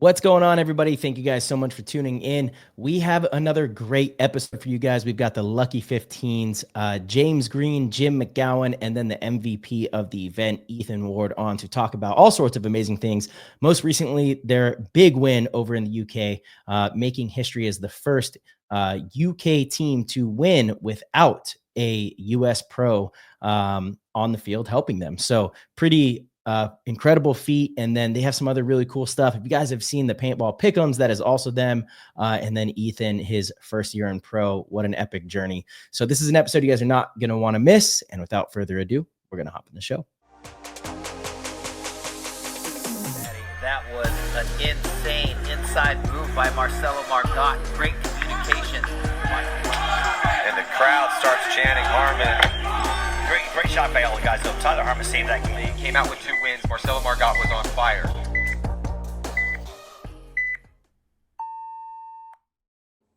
What's going on, everybody? Thank you guys so much for tuning in. We have another great episode for you guys. We've got the Lucky 15's, James Green, Jim McGowan, and then the MVP of the event, Ethan Ward, on to talk about all sorts of amazing things. Most recently, their big win over in the UK, making history as the first UK team to win without a US pro on the field helping them. So pretty incredible feat. And then they have some other really cool stuff. If you guys have seen the Paintball Pick'ems, that is also them. And then Ethan, his first year in pro. What an epic journey. So this is an episode you guys are not going to want to miss. And without further ado, we're going to hop in the show. That was an insane inside move by Marcelo Margot. Great communication. And the crowd starts chanting Harmon. Great shot by all the guys. So Tyler Harmon saved that game. Came out with 2 wins. Marcelo Margot was on fire.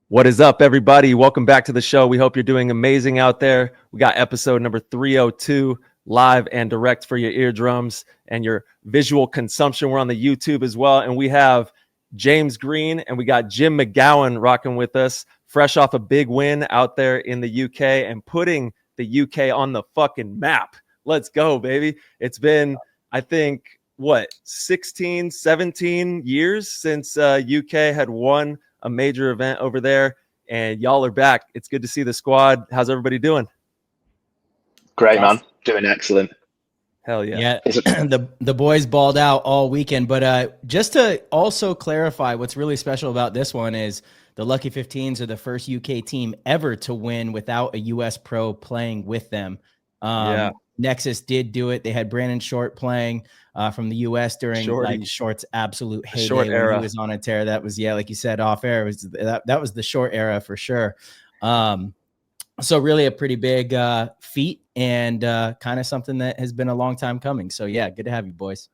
What is up, everybody? Welcome back to the show. We hope you're doing amazing out there. We got episode number 302 live and direct for your eardrums and your visual consumption. We're on the YouTube as well. And we have James Green and we got Jim McGowan rocking with us, fresh off a big win out there in the UK and putting the UK on the fucking map. Let's go, baby. It's been, I think, 16, 17 years since UK had won a major event over there, and y'all are back. It's good to see the squad. How's everybody doing? Great, man. Doing excellent. Hell yeah. Yeah, the boys balled out all weekend. But just to also clarify, what's really special about this one is the Lucky 15's are the first UK team ever to win without a US pro playing with them. Nexus did do it. They had Brandon Short playing from the US during like Short's absolute heyday Short era. He was on a tear. That was, like you said, off air. That was the Short era for sure. So really a pretty big feat and kind of something that has been a long time coming. So yeah, good to have you boys.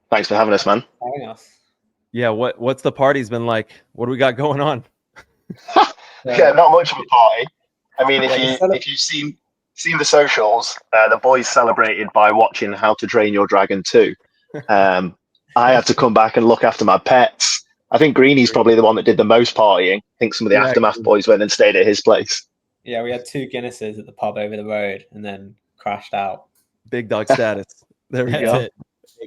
Thanks for having us, man. Yeah, what's the party's been like? What do we got going on? Yeah, not much of a party. I mean, if you've seen the socials, the boys celebrated by watching How to Train Your Dragon 2. I had to come back and look after my pets. I think Greeny's probably the one that did the most partying. I think some of the Aftermath boys went and stayed at his place. Yeah, we had 2 Guinnesses at the pub over the road and then crashed out. Big dog status. There we go. It.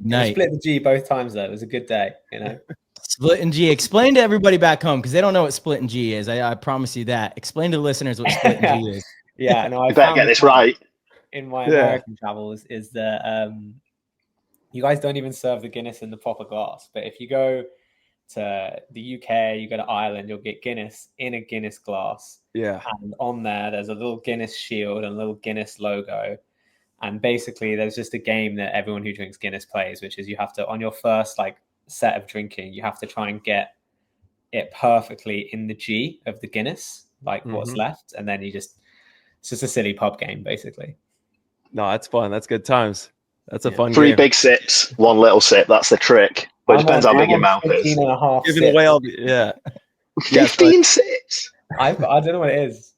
Night. Split the G both times though. It was a good day, you know. Split and G. Explain to everybody back home because they don't know what split and G is. I promise you that. Explain to the listeners what split and G is. Yeah, no, I better get this right. In my American travels, is that you guys don't even serve the Guinness in the proper glass. But if you go to the UK, you go to Ireland, you'll get Guinness in a Guinness glass. Yeah. And on there's a little Guinness shield and a little Guinness logo. And basically, there's just a game that everyone who drinks Guinness plays, which is you have to, on your first set of drinking, you have to try and get it perfectly in the G of the Guinness, what's left. And then it's just a silly pub game, basically. No, that's fun. That's good times. That's a fun 3 game. big sips, 1 little sip. That's the trick. But it depends how big your mouth is. 15.5 Giving away all the, 15 sips? I don't know what it is.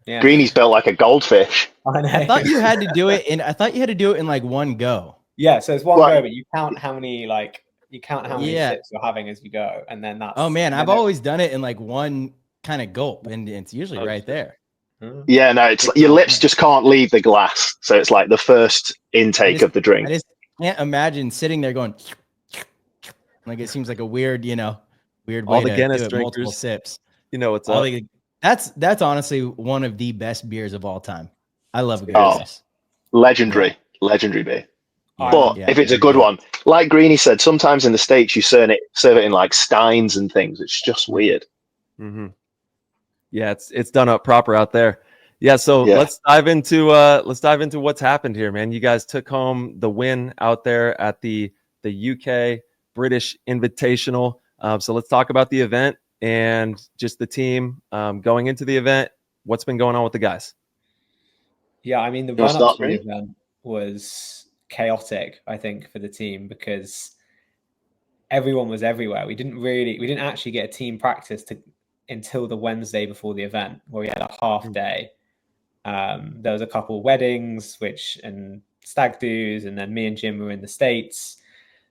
Yeah. Greeny's built like a goldfish. I thought you had to do it in one go. Yeah, so it's one go, but you count how many sips you're having as you go, and then that's. Oh man, I've always done it in one kind of gulp, and it's usually right there. Yeah, no, it's your lips just can't leave the glass, so it's like the first intake of the drink. I just can't imagine sitting there going like it seems like a weird way all the to Guinness do it, drinkers, multiple sips. You know what's up. That's honestly one of the best beers of all time. I love a good Guinness. Legendary beer. But if it's a good one, like Greeny said, sometimes in the States you serve it in steins and things. It's just weird. Mm-hmm. Yeah, it's done up proper out there. Yeah, so let's dive into what's happened here, man. You guys took home the win out there at the UK British Invitational. So let's talk about the event and just the team going into the event. What's been going on with the guys? Yeah, I mean, the run-up to the event was chaotic, I think, for the team because everyone was everywhere. We didn't actually get a team practice until the Wednesday before the event, where we had a half day. There was a couple weddings and stag do's, and then me and Jim were in the States.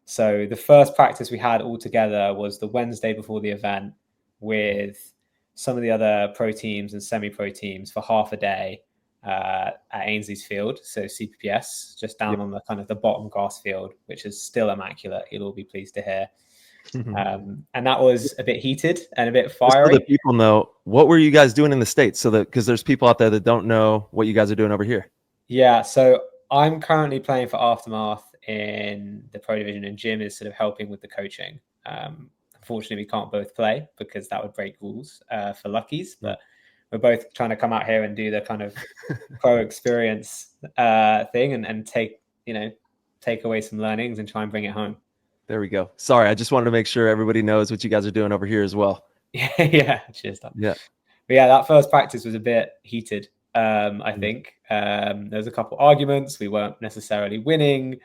So the first practice we had all together was the Wednesday before the event with some of the other pro teams and semi-pro teams for half a day at Ainsley's Field, so CPPS, just down on the kind of the bottom grass field, which is still immaculate. You'll all be pleased to hear. And that was a bit heated and a bit fiery. Just so that people know, what were you guys doing in the States? So that, because there's people out there that don't know what you guys are doing over here. Yeah, so I'm currently playing for Aftermath in the pro division, and Jim is sort of helping with the coaching. Unfortunately, we can't both play because that would break rules for Luckies, but we're both trying to come out here and do the kind of pro experience thing and take away some learnings and try and bring it home. There we go. Sorry, I just wanted to make sure everybody knows what you guys are doing over here as well. Yeah, cheers. Yeah. But yeah, that first practice was a bit heated. I think there was a couple arguments. We weren't necessarily winning.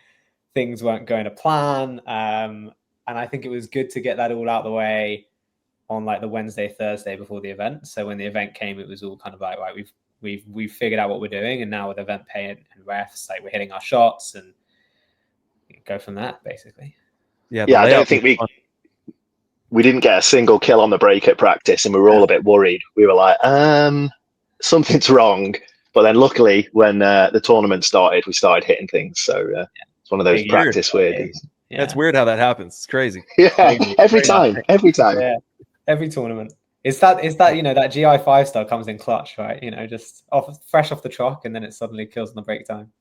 Things weren't going to plan. And I think it was good to get that all out of the way on like the Wednesday, Thursday before the event. So when the event came, it was all kind of like, right, we've figured out what we're doing, and now with event pay and refs, like we're hitting our shots and go from that basically. Yeah, I don't think we didn't get a single kill on the break at practice, and we were all a bit worried. We were like, something's wrong. But then luckily when the tournament started, we started hitting things. So it's one of those practice weird. Yeah. That's weird how that happens. It's crazy. Yeah, every time. Yeah. Every tournament. It's that that GI 5-star comes in clutch, right? Just fresh off the truck, and then it suddenly kills in the break time.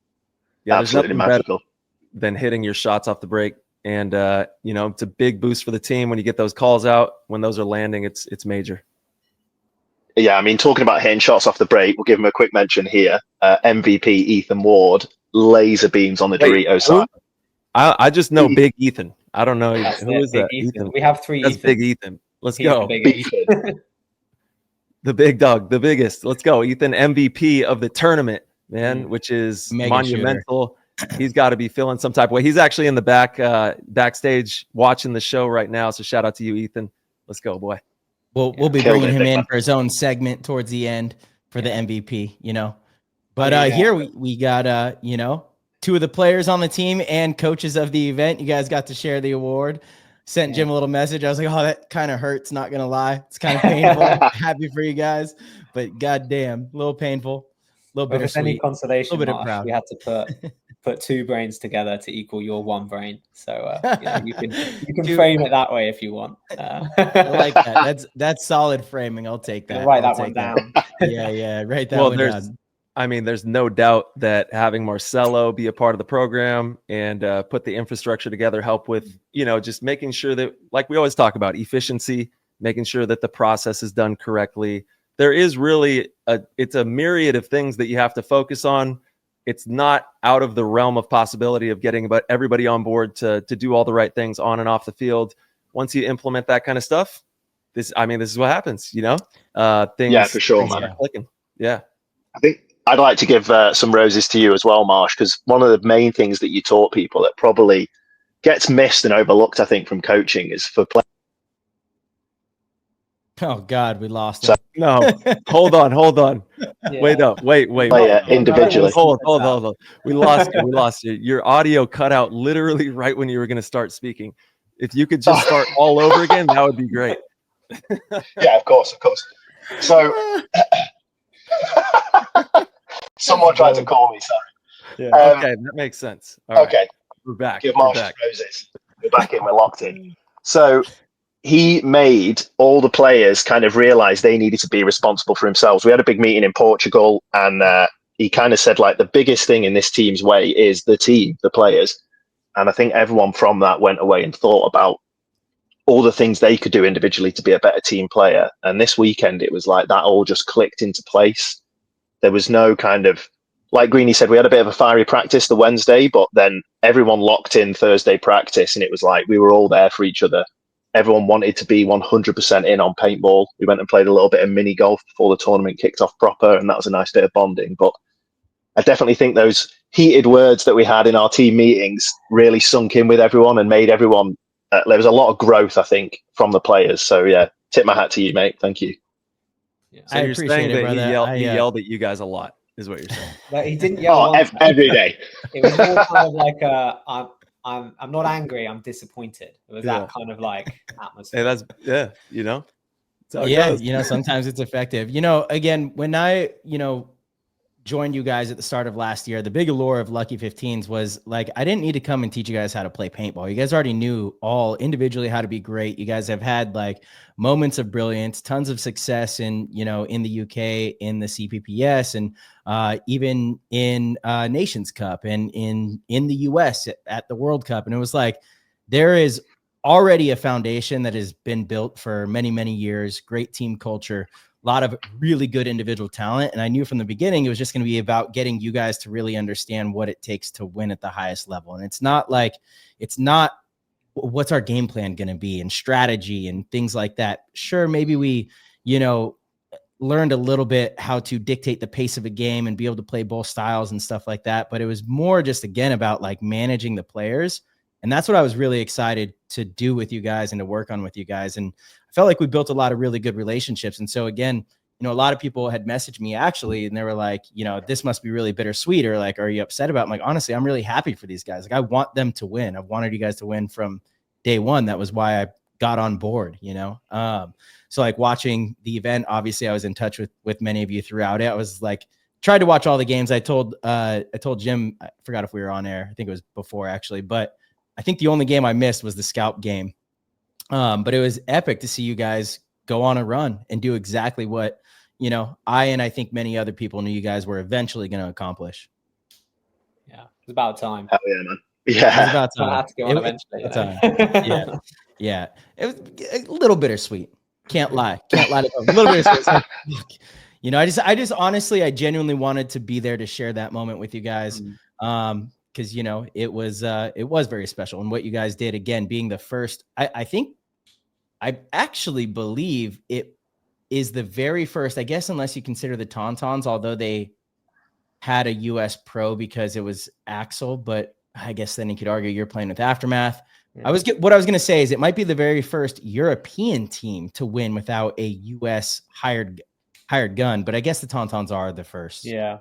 Yeah, absolutely magical. Than hitting your shots off the break. And it's a big boost for the team when you get those calls out. When those are landing, it's major. Yeah, I mean, talking about hitting shots off the break, we'll give him a quick mention here. MVP Ethan Ward, laser beams on the Dorito side. I just know Big Ethan. I don't know who is that. Ethan. We have 3 That's Ethans. Big Ethan. Let's go. Ethan. The big dog, the biggest. Let's go. Ethan, MVP of the tournament, man, which is Mega monumental. He's got to be feeling some type of way. He's actually in the backstage watching the show right now. So shout out to you, Ethan. Let's go, boy. We'll be bringing him in for his own segment towards the end for the MVP, But here we got, 2 of the players on the team and coaches of the event. You guys got to share the award. Sent Jim a little message. I was like, oh, that kind of hurts, not going to lie. It's kind of painful. Happy for you guys. But goddamn, a little painful, a little bittersweet. Any consolation, a little bit proud. We had to put 2 brains together to equal your 1 brain. So you can frame it that way if you want. I like that. That's solid framing. I'll take that. Write that one down. Yeah. Write that one down. I mean, there's no doubt that having Marcelo be a part of the program and put the infrastructure together, help with, just making sure that, like we always talk about, efficiency, making sure that the process is done correctly. There is really it's a myriad of things that you have to focus on. It's not out of the realm of possibility of getting everybody on board to do all the right things on and off the field. Once you implement that kind of stuff, this is what happens, things. Yeah, for sure, man. Clicking. Yeah. I think I'd like to give some roses to you as well, Marsh, because one of the main things that you taught people that probably gets missed and overlooked, I think, from coaching is for play. Oh God, we lost him. No, hold on. Yeah. Wait up. Wait. Individually. Hold on. We lost you. Your audio cut out literally right when you were going to start speaking. If you could just start all over again, that would be great. Yeah, of course. So someone tried to call me, sorry. Yeah. Okay, that makes sense. All right. Okay. We're back. Give Marsh roses. We're back in, we're locked in. So he made all the players kind of realize they needed to be responsible for themselves. We had a big meeting in Portugal, and he kind of said, like, the biggest thing in this team's way is the team, the players. And I think everyone from that went away and thought about all the things they could do individually to be a better team player. And this weekend, it was like that all just clicked into place. There was no kind of, like Greeny said, we had a bit of a fiery practice the Wednesday, but then everyone locked in Thursday practice, and it was like we were all there for each other. Everyone wanted to be 100% in on paintball. We went and played a little bit of mini golf before the tournament kicked off proper, and that was a nice bit of bonding. But I definitely think those heated words that we had in our team meetings really sunk in with everyone and made everyone, there was a lot of growth, I think, from the players. So yeah, tip my hat to you, mate. Thank you. Yeah. So you're saying that he yelled at you guys a lot, is what you're saying. But he didn't yell every day. It was more kind of like I'm not angry. I'm disappointed. It was that kind of like atmosphere. Hey, you know. Yeah, you know, sometimes it's effective. You know, again, when I, joined you guys at the start of last year, the big allure of Lucky 15's was like, I didn't need to come and teach you guys how to play paintball. You guys already knew all individually how to be great. You guys have had like moments of brilliance, tons of success in, in the UK, in the CPPS, and even in Nations Cup and in the US at the World Cup. And it was like, there is already a foundation that has been built for many, many years, great team culture, a lot of really good individual talent. And I knew from the beginning, it was just going to be about getting you guys to really understand what it takes to win at the highest level. And it's not what's our game plan going to be and strategy and things like that. Sure. Maybe we, learned a little bit how to dictate the pace of a game and be able to play both styles and stuff like that. But it was more just, again, about like managing the players. And that's what I was really excited to do with you guys and to work on with you guys. And I felt like we built a lot of really good relationships. And so again, a lot of people had messaged me actually, and they were like, this must be really bittersweet, or like, are you upset about it? I'm like, honestly, I'm really happy for these guys. Like, I want them to win. I've wanted you guys to win from day one. That was why I got on board, So like watching the event, obviously I was in touch with many of you throughout it. I was like, tried to watch all the games. I told Jim, I forgot if we were on air. I think it was before actually, but I think the only game I missed was the Scout game. But it was epic to see you guys go on a run and do exactly what, I think many other people knew you guys were eventually going to accomplish. Yeah. It was about time. Hell yeah, man. Yeah. It was about time. I had to go on eventually. Yeah. Yeah. It was a little bittersweet. Can't lie. To them. A little bittersweet. Like, I just honestly, I genuinely wanted to be there to share that moment with you guys. Because it was very special. And what you guys did, again, being the first, I actually believe it is the very first, I guess, unless you consider the Tauntauns, although they had a US pro because it was Axel, but I guess then you could argue you're playing with Aftermath. Yeah. What I was going to say is it might be the very first European team to win without a US hired gun, but I guess the Tauntauns are the first. Yeah.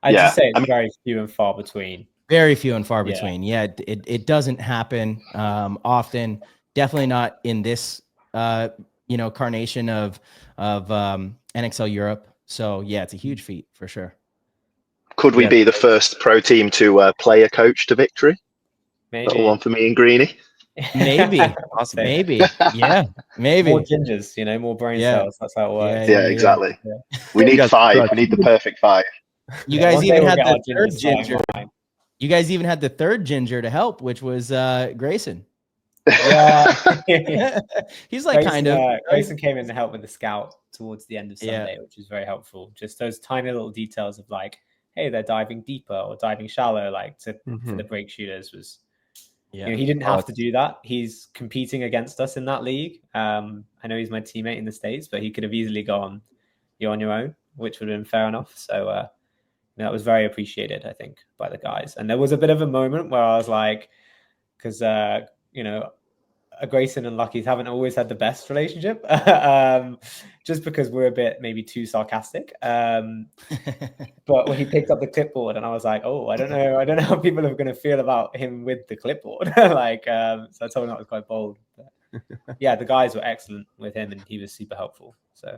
I'd just say it's very few and far between. Very few and far between. Yeah, it doesn't happen often. Definitely not in this carnation of NXL Europe. So yeah, it's a huge feat for sure. Could we be the first pro team to play a coach to victory? Maybe. Little one for me and Greenie. Maybe. Awesome. Maybe. Yeah. Maybe. More gingers, more brain cells. That's how it works. Yeah, exactly. Yeah. We need 5. We need the perfect 5. You guys even had the third ginger. You guys even had the third ginger to help, which was Grayson. Yeah. He's like Grayson came in to help with the scout towards the end of Sunday, which was very helpful. Just those tiny little details of like, hey, they're diving deeper or diving shallow, like for the break shooters was. Yeah, he didn't have to do that. He's competing against us in that league. I know he's my teammate in the States, but he could have easily gone, you're on your own, which would have been fair enough. So that was very appreciated, I think, by the guys. And there was a bit of a moment where I was like, because Grayson and Lucky's haven't always had the best relationship, just because we're a bit maybe too sarcastic. But when he picked up the clipboard, and I was like, oh, I don't know how people are going to feel about him with the clipboard. So I told him that was quite bold. But yeah, the guys were excellent with him, and he was super helpful. So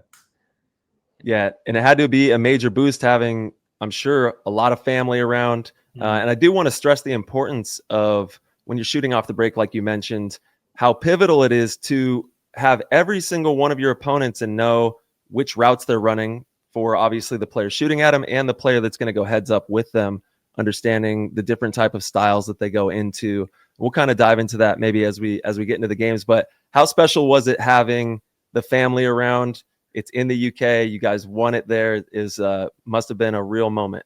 yeah, and it had to be a major boost having, I'm sure, a lot of family around. And I do want to stress the importance of when you're shooting off the break, like you mentioned, how pivotal it is to have every single one of your opponents and know which routes they're running for, obviously, the player shooting at them and the player that's going to go heads up with them, understanding the different type of styles that they go into. We'll kind of dive into that maybe as we get into the games. But how special was it having the family around? It's in the UK. You guys won it there. Must have been a real moment.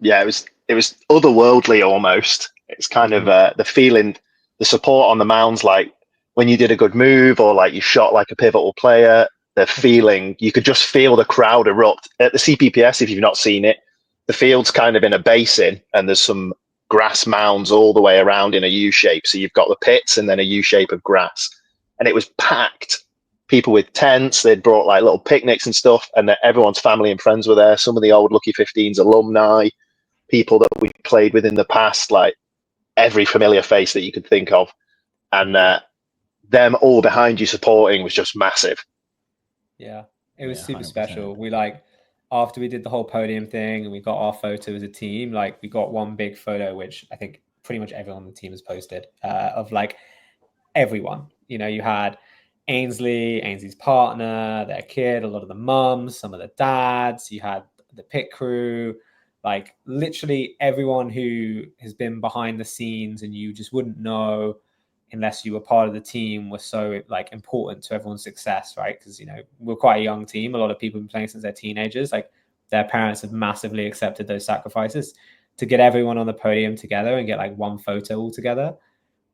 Yeah, it was otherworldly almost. It's kind of the feeling, the support on the mounds, like when you did a good move or like you shot like a pivotal player, the feeling, you could just feel the crowd erupt. At the CPPS, if you've not seen it, the field's kind of in a basin and there's some grass mounds all the way around in a U shape. So you've got the pits and then a U shape of grass. And it was packed. People with tents, they'd brought like little picnics and stuff, and everyone's family and friends were there. Some of the old Lucky 15's alumni, people that we played with in the past, like every familiar face that you could think of, and them all behind you supporting was just massive. Yeah, it was super 100%. special. We after we did the whole podium thing and we got our photo as a team, we got one big photo, which I think pretty much everyone on the team has posted, of everyone. You had Ainsley's partner, their kid, a lot of the mums, some of the dads, you had the pit crew, literally everyone who has been behind the scenes and you just wouldn't know unless you were part of the team, was so important to everyone's success, right? Because we're quite a young team. A lot of people have been playing since they're teenagers. Their parents have massively accepted those sacrifices. To get everyone on the podium together and get one photo all together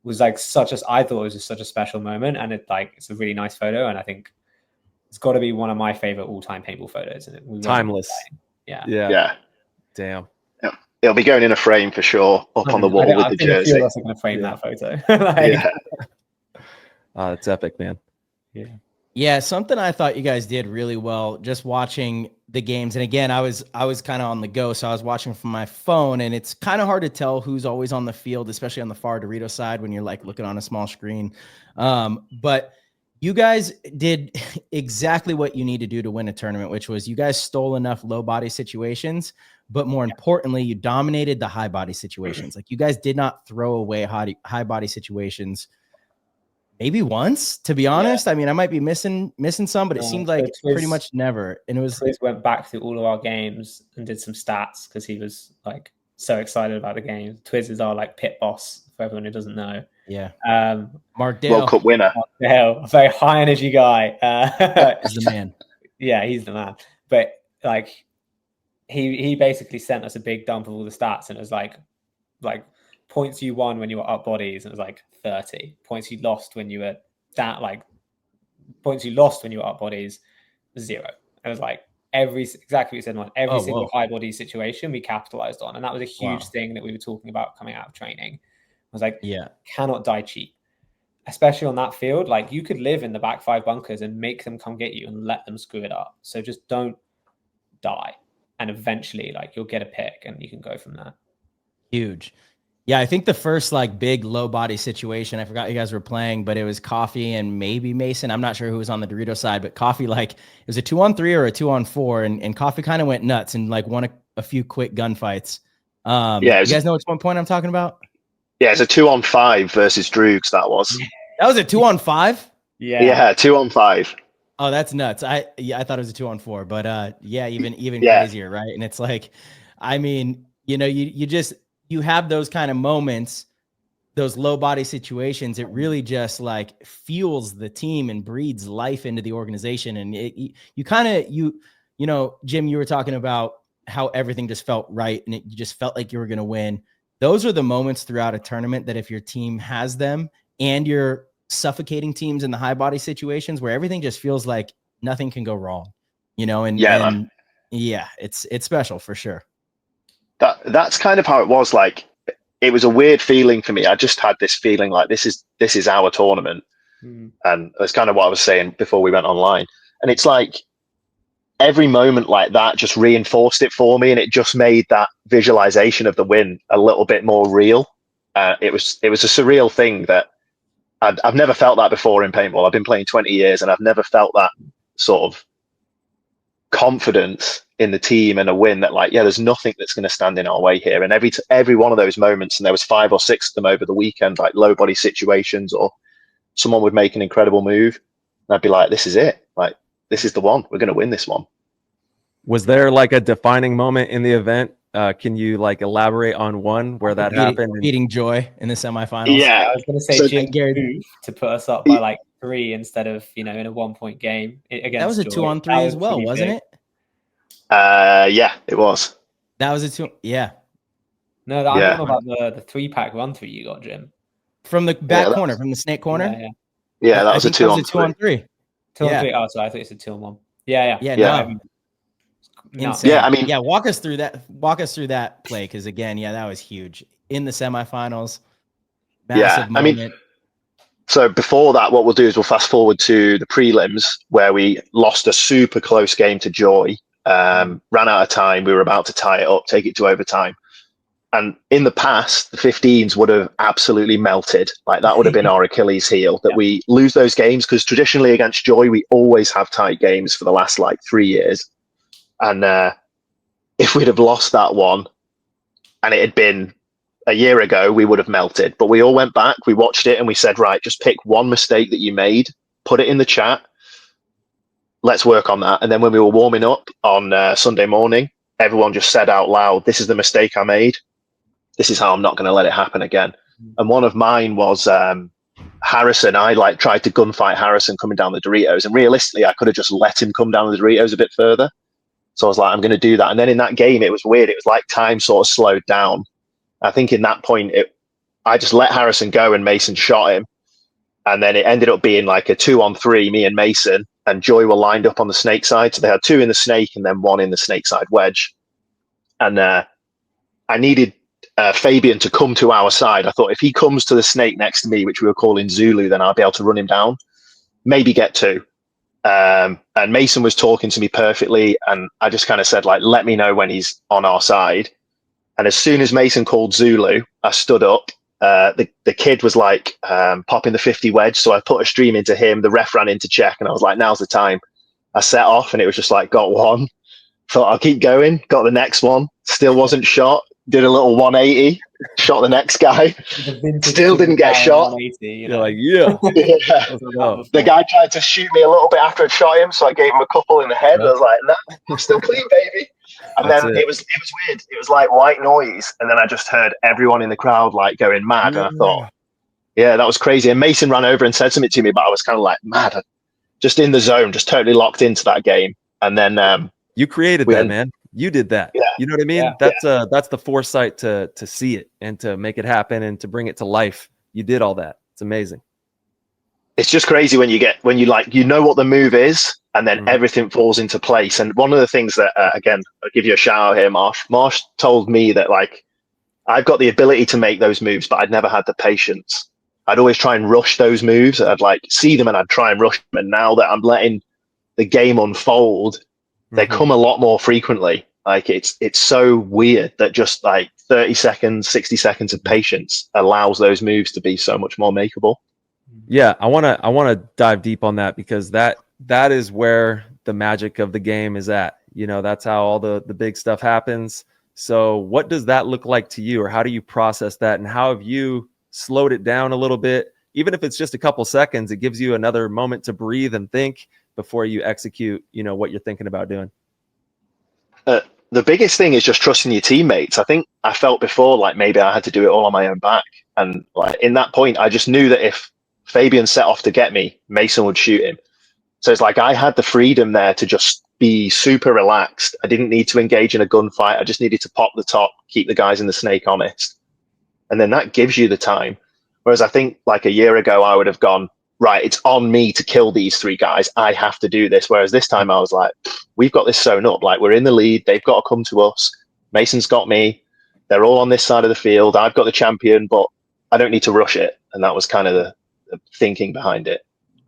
was I thought it was just such a special moment, and it's a really nice photo, and I think it's got to be one of my favorite all-time paintball photos. And Timeless. Yeah. Damn. It'll be going in a frame for sure, up on the wall with the jersey. A few of us are going to frame that photo. That's epic, man. Yeah, something I thought you guys did really well just watching the games. And again, I was kind of on the go, so I was watching from my phone, and it's kind of hard to tell who's always on the field, especially on the far Dorito side when you're looking on a small screen. But you guys did exactly what you need to do to win a tournament, which was you guys stole enough low body situations, but more importantly, you dominated the high body situations. You guys did not throw away high body situations. Maybe once, to be honest. I mean, I might be missing some, but it seemed like pretty much never. And it was Twiz went back through all of our games and did some stats because he was so excited about the game. Twiz is our pit boss for everyone who doesn't know. Yeah. Mark Dale. World Cup winner. Mark Dale, a very high energy guy. He's the man. Yeah, he's the man. But he basically sent us a big dump of all the stats, and it was points you won when you were up bodies, and it was 30 points you lost when you were points you lost when you were up bodies, 0. It was exactly what you said, man. Every single high body situation we capitalized on, and that was a huge thing that we were talking about coming out of training. I was cannot die cheap, especially on that field. You could live in the back 5 bunkers and make them come get you and let them screw it up. So just don't die, and eventually you'll get a pick and you can go from there. Huge. Yeah, I think the first big low body situation, I forgot you guys were playing, but it was Coffee and maybe Mason. I'm not sure who was on the Dorito side, but Coffee it was a 2-on-3 or a 2-on-4, and Coffee kind of went nuts and won a few quick gunfights. You guys know which one point I'm talking about? Yeah, it's a 2-on-5 versus Droogs. That was. That was a 2-on-5. Yeah, 2-on-5. Oh, that's nuts. I thought it was a 2-on-4, but even crazier, right? And it's I mean, you have those kind of moments, those low body situations. It really just fuels the team and breathes life into the organization. And Jim, you were talking about how everything just felt right, and you just felt like you were going to win. Those are the moments throughout a tournament that if your team has them and you're suffocating teams in the high body situations where everything just feels like nothing can go wrong, it's special for sure. That's kind of how it was. It was a weird feeling for me. I just had this feeling this is our tournament. And that's kind of what I was saying before we went online. And it's every moment like that just reinforced it for me, and it just made that visualization of the win a little bit more real. It was a surreal thing that I've never felt that before in paintball. I've been playing 20 years and I've never felt that sort of confidence in the team and a win that there's nothing that's going to stand in our way here. And every one of those moments, and there was 5 or 6 of them over the weekend, low body situations, or someone would make an incredible move and I'd be this is it. This is the one. We're going to win this one. Was there a defining moment in the event? Can you elaborate on one where that happened? Beating Joy in the semifinals. Yeah, I was going to say Jim to put us up by 3 instead of in a 1-point game against. That was a 2-on-3 as well, wasn't it? Yeah, it was. That was a 2. Yeah. No, I don't know about the 3-pack run through you got, Jim. From the back corner, from the snake corner. Yeah, that was a 2-on-3. 2-on-3. Oh, sorry, I thought it's a 2-on-1. Yeah. No. Insane. Yeah, I mean, walk us through that play, because again, that was huge in the semifinals. Massive moment. I mean, so before that, what we'll do is we'll fast forward to the prelims where we lost a super close game to Joy. Ran out of time. We were about to tie it up, take it to overtime, And in the past, the 15s would have absolutely melted. Like that would have been our Achilles heel, that we lose those games, because traditionally against Joy, we always have tight games for the last like 3 years. And if we'd have lost that one and it had been a year ago, we would have melted. But we all went back, we watched it, and we said, right, just pick one mistake that you made, put it in the chat. Let's work on that. And then when we were warming up on Sunday morning, everyone just said out loud, this is the mistake I made. This is how I'm not going to let it happen again. And one of mine was Harrison. I like tried to gunfight Harrison coming down the Doritos, and realistically, I could have just let him come down the Doritos a bit further. So I was like, I'm going to do that. And then in that game, it was weird. It was like time sort of slowed down. I think in that point, I just let Harrison go and Mason shot him. And then it ended up being like a 2-on-3, me and Mason, and Joy were lined up on the snake side. So they had 2 in the snake and then 1 in the snake side wedge. And I needed Fabian to come to our side. I thought if he comes to the snake next to me, which we were calling Zulu, then I'll be able to run him down, maybe get 2. And Mason was talking to me perfectly. And I just kind of said, like, let me know when he's on our side. And as soon as Mason called Zulu, I stood up. The kid was like popping the 50 wedge. So I put a stream into him. The ref ran into check and I was like, now's the time. I set off and it was just like, got 1. Thought I'll keep going. Got the next one. Still wasn't shot. Did a little 180. Shot the next guy. Still didn't get shot. You're like, yeah. The guy tried to shoot me a little bit after I shot him. So I gave him a couple in the head. I was like, no, I'm still clean, baby. And then it was weird. It was like white noise. And then I just heard everyone in the crowd like going mad. And I thought, yeah, that was crazy. And Mason ran over and said something to me, but I was kind of like mad. Just in the zone, just totally locked into that game. And then you created that, man. You did that. Yeah. You know what I mean? Yeah. That's the foresight to see it and to make it happen and to bring it to life. You did all that. It's amazing. It's just crazy when you like, you know what the move is, and then everything falls into place. And one of the things that, again, I'll give you a shout out here, Marsh. Marsh told me that like, I've got the ability to make those moves, but I'd never had the patience. I'd always try and rush those moves. I'd like see them and I'd try and rush them. And now that I'm letting the game unfold, they come a lot more frequently. Like it's so weird that just like 30 seconds, 60 seconds of patience allows those moves to be so much more makeable. Yeah, I want to dive deep on that, because that is where the magic of the game is at. You know, that's how all the big stuff happens. So what does that look like to you, or how do you process that, and how have you slowed it down a little bit? Even if it's just a couple seconds, it gives you another moment to breathe and think before you execute, you know, what you're thinking about doing. The biggest thing is just trusting your teammates. I think I felt before like maybe I had to do it all on my own back. And like in that point, I just knew that if Fabian set off to get me, Mason would shoot him. So it's like I had the freedom there to just be super relaxed. I didn't need to engage in a gunfight. I just needed to pop the top, keep the guys in the snake honest. And then that gives you the time. Whereas I think like a year ago, I would have gone, right, it's on me to kill these 3 guys. I have to do this. Whereas this time I was like, we've got this sewn up. Like we're in the lead. They've got to come to us. Mason's got me. They're all on this side of the field. I've got the champion, but I don't need to rush it. And that was kind of the thinking behind it.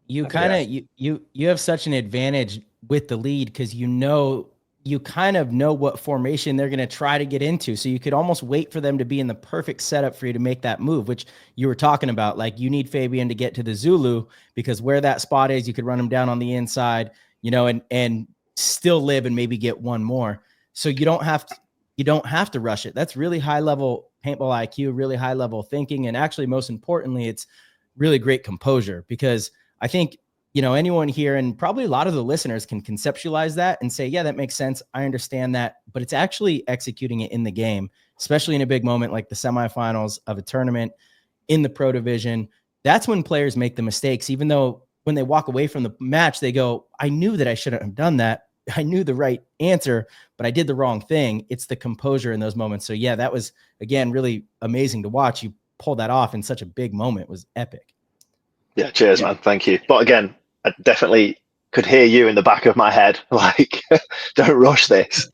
You kind of, you have such an advantage with the lead, because you kind of know what formation they're going to try to get into. So you could almost wait for them to be in the perfect setup for you to make that move, which you were talking about. Like you need Fabian to get to the Zulu, because where that spot is, you could run him down on the inside, you know, and still live and maybe get 1 more. So you don't have to rush it. That's really high level paintball IQ, really high level thinking. And actually, most importantly, it's really great composure, because I think, you know, anyone here and probably a lot of the listeners can conceptualize that and say, yeah, that makes sense. I understand that, but it's actually executing it in the game, especially in a big moment like the semifinals of a tournament in the pro division. That's when players make the mistakes, even though when they walk away from the match, they go, I knew that I shouldn't have done that. I knew the right answer, but I did the wrong thing. It's the composure in those moments. So yeah, that was, again, really amazing to watch. You pull that off in such a big moment. It was epic. Yeah. Cheers, man. Thank you. But again, I definitely could hear you in the back of my head, like, don't rush this.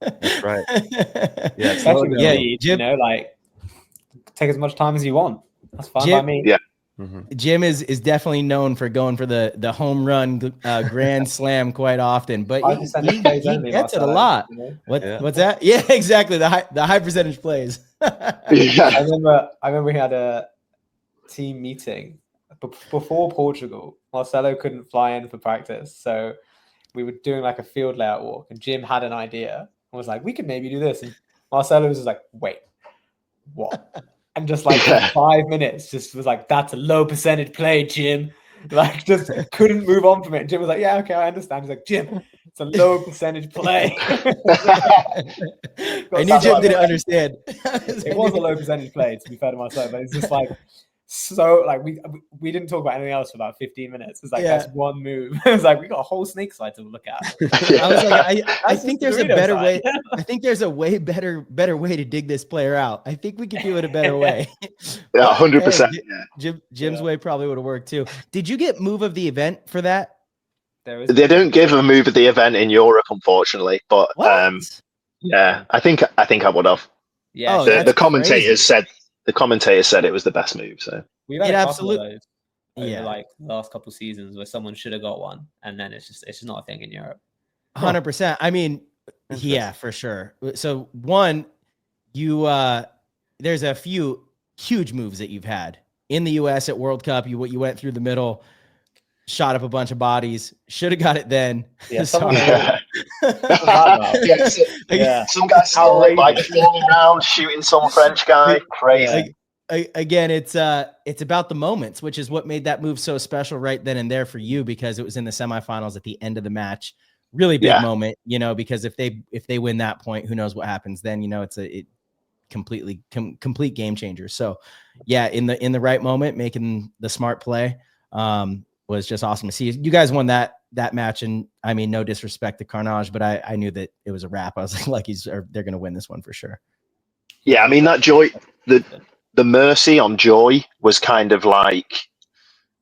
That's right. Yeah, especially with lead, you know, like take as much time as you want. That's fine by me. Yeah. Jim is definitely known for going for the home run grand slam quite often, but he gets it a lot. What's that? Yeah, exactly. The high percentage plays. I remember we had a team meeting before Portugal. Marcelo couldn't fly in for practice, so we were doing like a field layout walk, and Jim had an idea and was like, "We could maybe do this." And Marcelo was just like, "Wait, what?" And just like for 5 minutes, just was like, "That's a low percentage play, Jim." Like, just couldn't move on from it. And Jim was like, "Yeah, okay, I understand." He's like, "Jim, it's a low percentage play." I knew Jim didn't understand. It was a low percentage play, to be fair to myself, but it's just like, so like we didn't talk about anything else for about 15 minutes. It's like, that's one move. It's like, we got a whole snake side to look at. I was like, I think there's a better way. I think there's a way better way to dig this player out. I think we could do it a better way. Yeah, 100%. Jim's way probably would have worked too. Did you get move of the event for that? They don't give a move of the event in Europe, unfortunately. But yeah, I think I would have. Yeah, the commentators said it was the best move. So we've had absolutely. Like last couple of seasons where someone should have got one, and then it's just not a thing in Europe. 100%. I mean, yeah, for sure. So one, there's a few huge moves that you've had in the US at World Cup. You went through the middle, shot up a bunch of bodies, should have got it then. Yeah, some guy still like falling around, shooting some French guy. Crazy. Again, it's about the moments, which is what made that move so special right then and there for you, because it was in the semifinals at the end of the match. Really big moment, because if they win that point, who knows what happens then? It's a complete game changer. So yeah, in the right moment, making the smart play was just awesome to see. You guys won that match, and I mean, no disrespect to Carnage, but I knew that it was a wrap. I was like, they're going to win this one for sure. Yeah, I mean, that Joy, the mercy on Joy was kind of like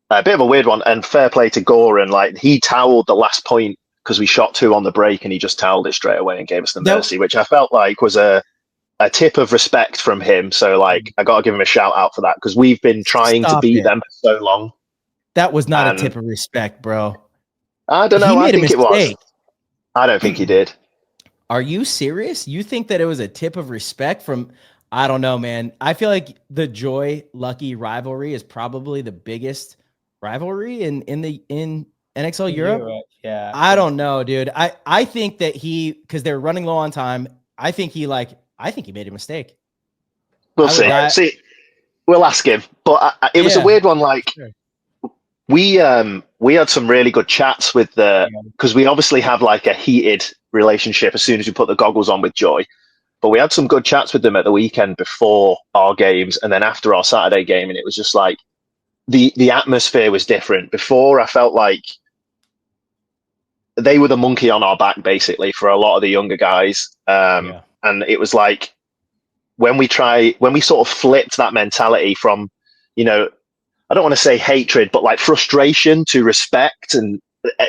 a bit of a weird one, and fair play to Goran. Like, he toweled the last point because we shot 2 on the break, and he just toweled it straight away and gave us the mercy, which I felt like was a tip of respect from him. So like, I got to give him a shout out for that, because we've been trying to beat them for so long. That was not a tip of respect, bro. I don't know. I think it was. I don't think he did. Are you serious? You think that it was a tip of respect from? I don't know, man. I feel like the Joy Lucky rivalry is probably the biggest rivalry in NXL Europe. Yeah. I don't know, dude. I think that because they're running low on time. I think he made a mistake. We'll see. We'll ask him. But it was a weird one. Like, we had some really good chats with because we obviously have like a heated relationship as soon as we put the goggles on with Joy. But we had some good chats with them at the weekend before our games and then after our Saturday game. And it was just like the atmosphere was different. Before, I felt like they were the monkey on our back, basically, for a lot of the younger guys. And it was like when we sort of flipped that mentality from, I don't want to say hatred, but like frustration to respect. And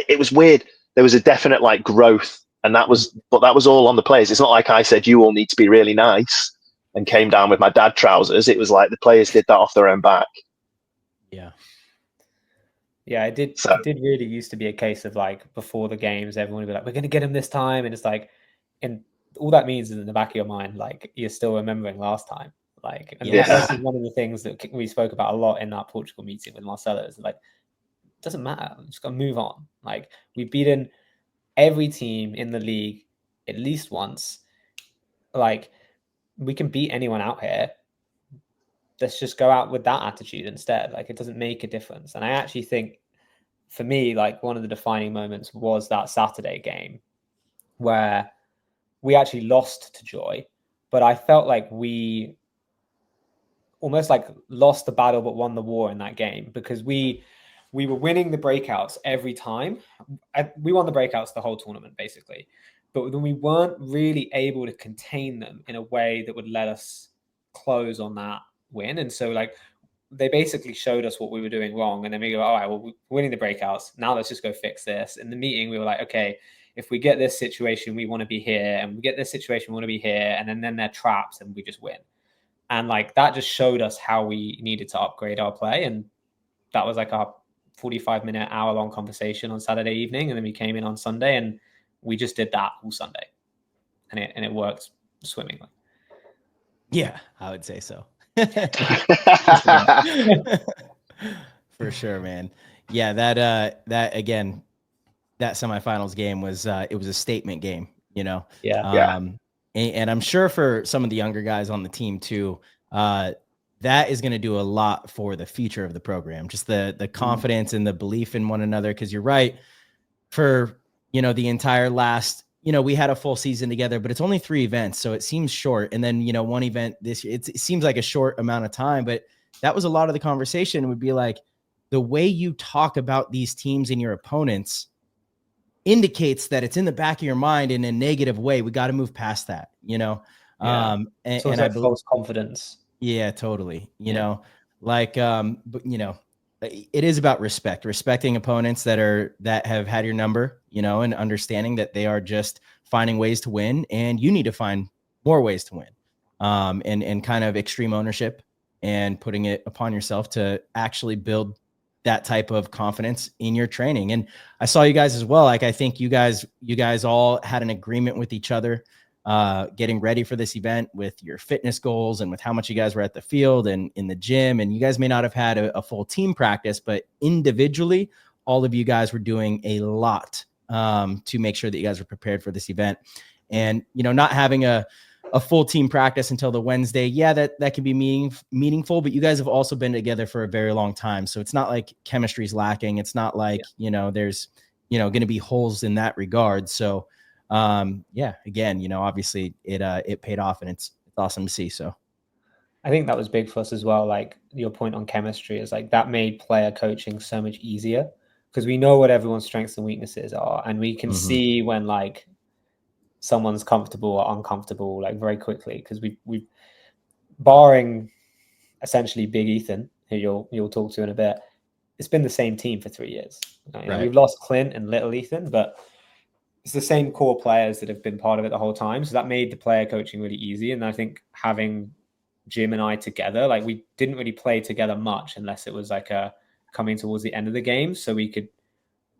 it was weird. There was a definite like growth. And that was all on the players. It's not like I said, you all need to be really nice and came down with my dad trousers. It was like the players did that off their own back. Yeah. Yeah, it did really used to be a case of like before the games, everyone would be like, we're going to get him this time. And it's like, and all that means is in the back of your mind, like you're still remembering last time. Like, and this is one of the things that we spoke about a lot in that Portugal meeting with Marcelo. Is like, it doesn't matter. I'm just going to move on. Like, we've beaten every team in the league at least once. Like, we can beat anyone out here. Let's just go out with that attitude instead. Like, it doesn't make a difference. And I actually think, for me, like one of the defining moments was that Saturday game where we actually lost to Joy, but I felt like we almost like lost the battle but won the war in that game, because we were winning the breakouts every time. We won the breakouts the whole tournament, basically. But then we weren't really able to contain them in a way that would let us close on that win. And so, like, they basically showed us what we were doing wrong. And then we go, all right, well, we're winning the breakouts. Now let's just go fix this. In the meeting, we were like, okay, if we get this situation, we want to be here. And we get this situation, we want to be here. And then they're trapped and we just win. And, like, that just showed us how we needed to upgrade our play. And that was like our 45-minute, hour-long conversation on Saturday evening, and then we came in on Sunday, and we just did that all Sunday, and it worked swimmingly. Yeah, I would say so. For sure, man. Yeah, that again, that semifinals game was it was a statement game, you know. Yeah. And I'm sure for some of the younger guys on the team too, that is going to do a lot for the future of the program. Just the confidence and the belief in one another. Because you're right, for the entire last, we had a full season together, but it's only 3 events, so it seems short. And then one event this year, it seems like a short amount of time, but that was a lot of the conversation. Would be like the way you talk about these teams and your opponents indicates that it's in the back of your mind in a negative way. We got to move past that, Yeah. And like I believe false confidence. Yeah, totally. But it is about respecting opponents that have had your number, and understanding that they are just finding ways to win, and you need to find more ways to win. And kind of extreme ownership and putting it upon yourself to actually build that type of confidence in your training. And I saw you guys as well. Like, I think you guys all had an agreement with each other, getting ready for this event with your fitness goals and with how much you guys were at the field and in the gym. And you guys may not have had a full team practice, but individually, all of you guys were doing a lot to make sure that you guys were prepared for this event. And, not having a full team practice until the Wednesday. Yeah, that can be meaningful, but you guys have also been together for a very long time. So it's not like chemistry's lacking. It's not like, there's, going to be holes in that regard. So, again, obviously it paid off, and it's awesome to see. So I think that was big for us as well. Like, your point on chemistry is like that made player coaching so much easier, because we know what everyone's strengths and weaknesses are. And we can see when like someone's comfortable or uncomfortable, like very quickly, because we barring essentially Big Ethan, who you'll talk to in a bit, it's been the same team for 3 years. Right. We've lost Clint and Little Ethan, but it's the same core players that have been part of it the whole time. So that made the player coaching really easy. And I think having Jim and I together, like, we didn't really play together much unless it was like coming towards the end of the game, so we could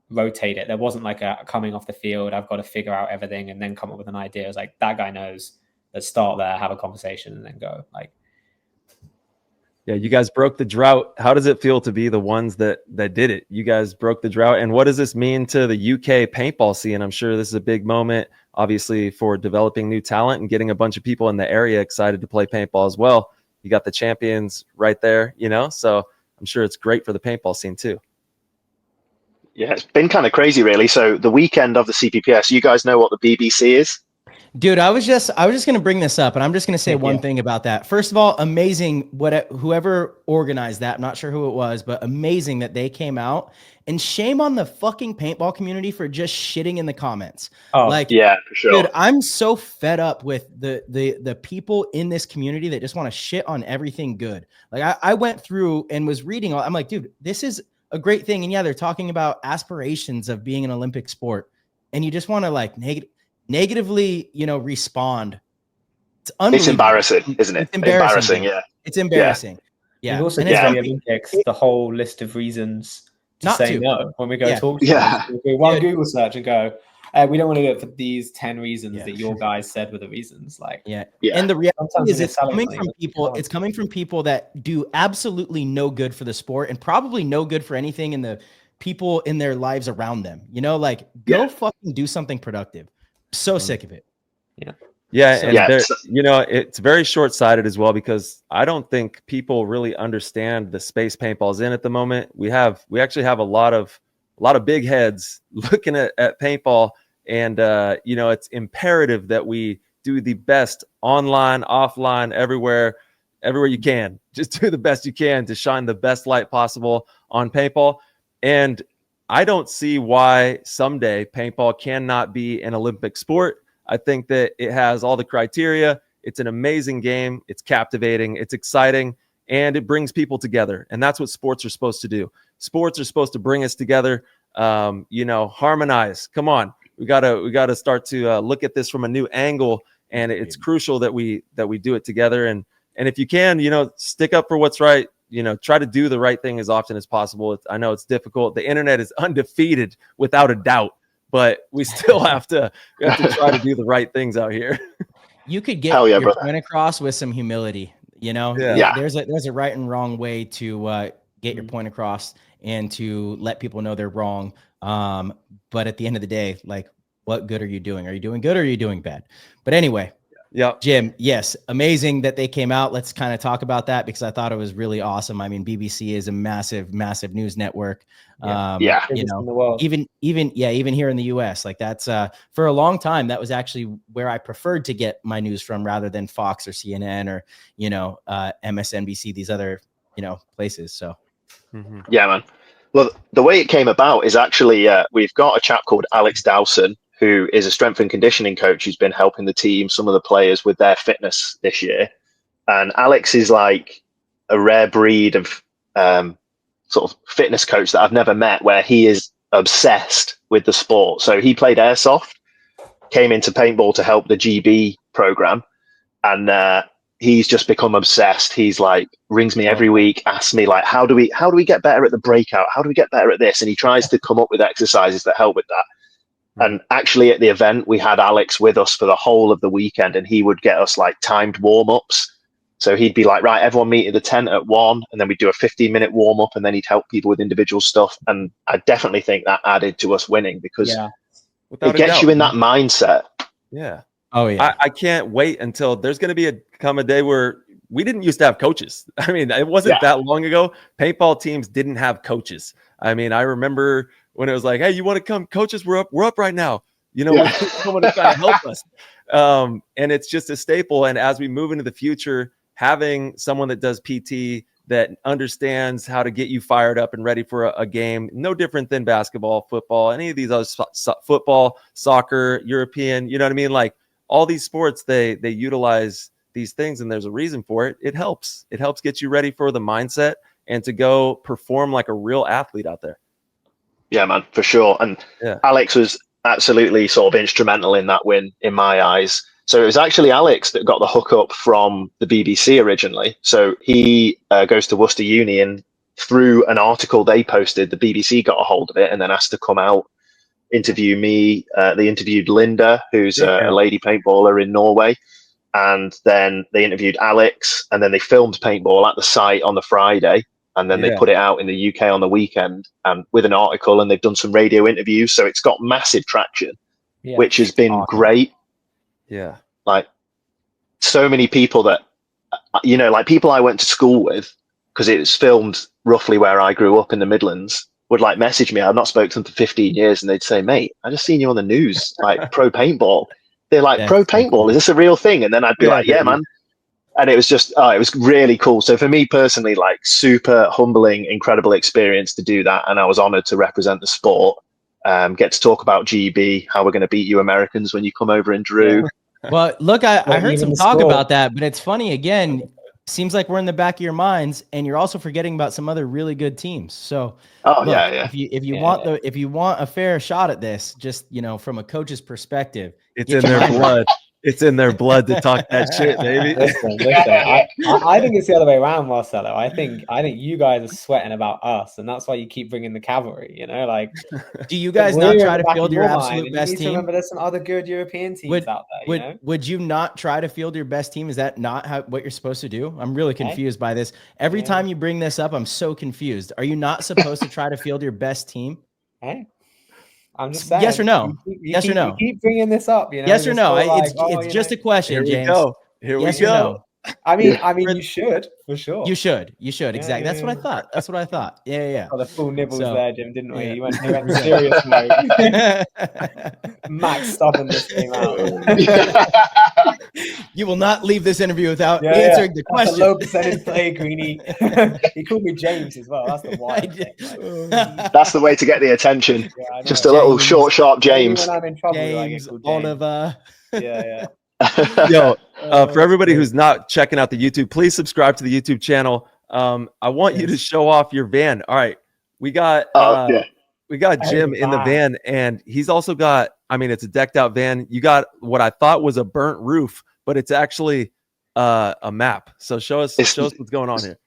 rotate it. There wasn't like a coming off the field, I've got to figure out everything and then come up with an idea. It's like, that guy knows, let's start there, have a conversation, and then go. Like, yeah, you guys broke the drought. How does it feel to be the ones that did it? You guys broke the drought. And what does this mean to the UK paintball scene? I'm sure this is a big moment, obviously, for developing new talent and getting a bunch of people in the area excited to play paintball as well. You got the champions right there, so I'm sure it's great for the paintball scene too. Yeah, it's been kind of crazy, really. So the weekend of the CPPS, you guys know what the BBC is? Dude, I was just going to bring this up, and I'm just going to say one thing about that. First of all, amazing whoever organized that. I'm not sure who it was, but amazing that they came out. And shame on the fucking paintball community for just shitting in the comments. Oh, yeah, for sure. Dude, I'm so fed up with the people in this community that just want to shit on everything good. Like, I went through and was reading. I'm like, dude, this is a great thing. And yeah, they're talking about aspirations of being an Olympic sport, and you just want to like negatively, respond. It's embarrassing, isn't it? It's embarrassing. Yeah. It's embarrassing. Yeah. We've also given the Olympics the whole list of reasons to say no when we go talk to them. We do one Google search and go, we don't want to do it for these 10 reasons that your guys said were the reasons. Like, And the reality is, it's coming from people. It's coming from people that do absolutely no good for the sport, and probably no good for anything in the people in their lives around them. Go fucking do something productive. So sick of it. It's very short-sighted as well, because I don't think people really understand the space paintball's in at the moment. We actually have a lot of big heads looking at paintball, and it's imperative that we do the best online, offline, everywhere you can. Just do the best you can to shine the best light possible on paintball. And I don't see why someday paintball cannot be an Olympic sport. I think that it has all the criteria. It's an amazing game. It's captivating. It's exciting, and it brings people together. And that's what sports are supposed to do. Sports are supposed to bring us together. Harmonize. Come on, we gotta start to look at this from a new angle. And it's crucial that we do it together. And if you can, stick up for what's right. try to do the right thing as often as possible. I know it's difficult. The internet is undefeated without a doubt, but we still have to try to do the right things out here. You could get your point across with some humility. There's a right and wrong way to get your point across and to let people know they're wrong. But at the end of the day, like, what good are you doing? Are you doing good or are you doing bad? But anyway, Jim, yes, amazing that they came out. Let's kind of talk about that because I thought it was really awesome. I mean, BBC is a massive news network. Even here in the US, like that's for a long time, that was actually where I preferred to get my news from rather than Fox or CNN or, MSNBC, these other, places. So, yeah, man. Well, the way it came about is actually we've got a chap called Alex Dowson, who is a strength and conditioning coach who's been helping the team, some of the players with their fitness this year. And Alex is like a rare breed of sort of fitness coach that I've never met, where he is obsessed with the sport. So he played airsoft, came into paintball to help the GB program, and he's just become obsessed. He's like, rings me every week, asks me like, how do we get better at the breakout? How do we get better at this? And he tries to come up with exercises that help with that. And actually at the event, we had Alex with us for the whole of the weekend, and he would get us like timed warm-ups. So he'd be like, right, everyone meet at the tent at 1, and then we'd do a 15-minute warm-up, and then he'd help people with individual stuff. And I definitely think that added to us winning because it gets you in that mindset. Yeah. Oh, yeah. I can't wait until there's going to come a day where we didn't used to have coaches. I mean, it wasn't that long ago. Paintball teams didn't have coaches. I mean, I remember when it was like, hey, you want to come? Coaches, we're up right now. Someone to kind of help us. And it's just a staple. And as we move into the future, having someone that does PT that understands how to get you fired up and ready for a game, no different than basketball, football, any of these other football, soccer, European, you know what I mean? Like all these sports, they utilize these things, and there's a reason for it. It helps get you ready for the mindset and to go perform like a real athlete out there. Yeah, man, for sure. And Alex was absolutely sort of instrumental in that win in my eyes. So it was actually Alex that got the hookup from the BBC originally. So he goes to Worcester Uni, and through an article they posted, the BBC got a hold of it and then asked to come out, interview me. They interviewed Linda, who's a lady paintballer in Norway. And then they interviewed Alex, and then they filmed paintball at the site on the Friday. And then they put it out in the UK on the weekend with an article, and they've done some radio interviews. So it's got massive traction, which has been great. Yeah. Like so many people that, like people I went to school with, because it was filmed roughly where I grew up in the Midlands, would like message me. I've not spoken to them for 15 years. And they'd say, mate, I just seen you on the news, like pro paintball. They're like, pro paintball, is this a real thing? And then I'd be like, yeah, man. And it was just, it was really cool. So for me personally, like super humbling, incredible experience to do that. And I was honored to represent the sport, get to talk about GB, how we're going to beat you Americans when you come over in Drew. Well, look, I heard some talk about that, but it's funny. Again, seems like we're in the back of your minds, and you're also forgetting about some other really good teams. So if you want a fair shot at this, just, from a coach's perspective, it's in their blood. It's in their blood to talk that shit, baby. Listen. I think it's the other way around, Marcelo. I think you guys are sweating about us, and that's why you keep bringing the cavalry. Like, do you guys not try to field your absolute best team? Remember, there's some other good European teams out there. Would you not try to field your best team? Is that not what you're supposed to do? I'm really confused by this. Every time you bring this up, I'm so confused. Are you not supposed to try to field your best team? Hey. I'm just saying. Yes or no? Yes or no? You keep bringing this up. Yes or no? It's just a question, James. Here we go. No? I mean, you should for sure. You should. Exactly. That's what I thought. That's what I thought. Yeah. Oh, the full nibbles there, Jim, didn't we? You went serious mode. Max stopping this game out. You will not leave this interview without answering the question. That's a low percentage play, Greenie. He called me James as well. That's the wild thing. That's the way to get the attention. Just a little short, sharp James. When I'm in trouble, James, I get Oliver. Yeah. Yo, for everybody who's not checking out the YouTube, please subscribe to the YouTube channel. I want you to show off your van. All right, we got Jim in the van, and he's also got, it's a decked out van. You got what I thought was a burnt roof, but it's actually a map. So show us what's going on here.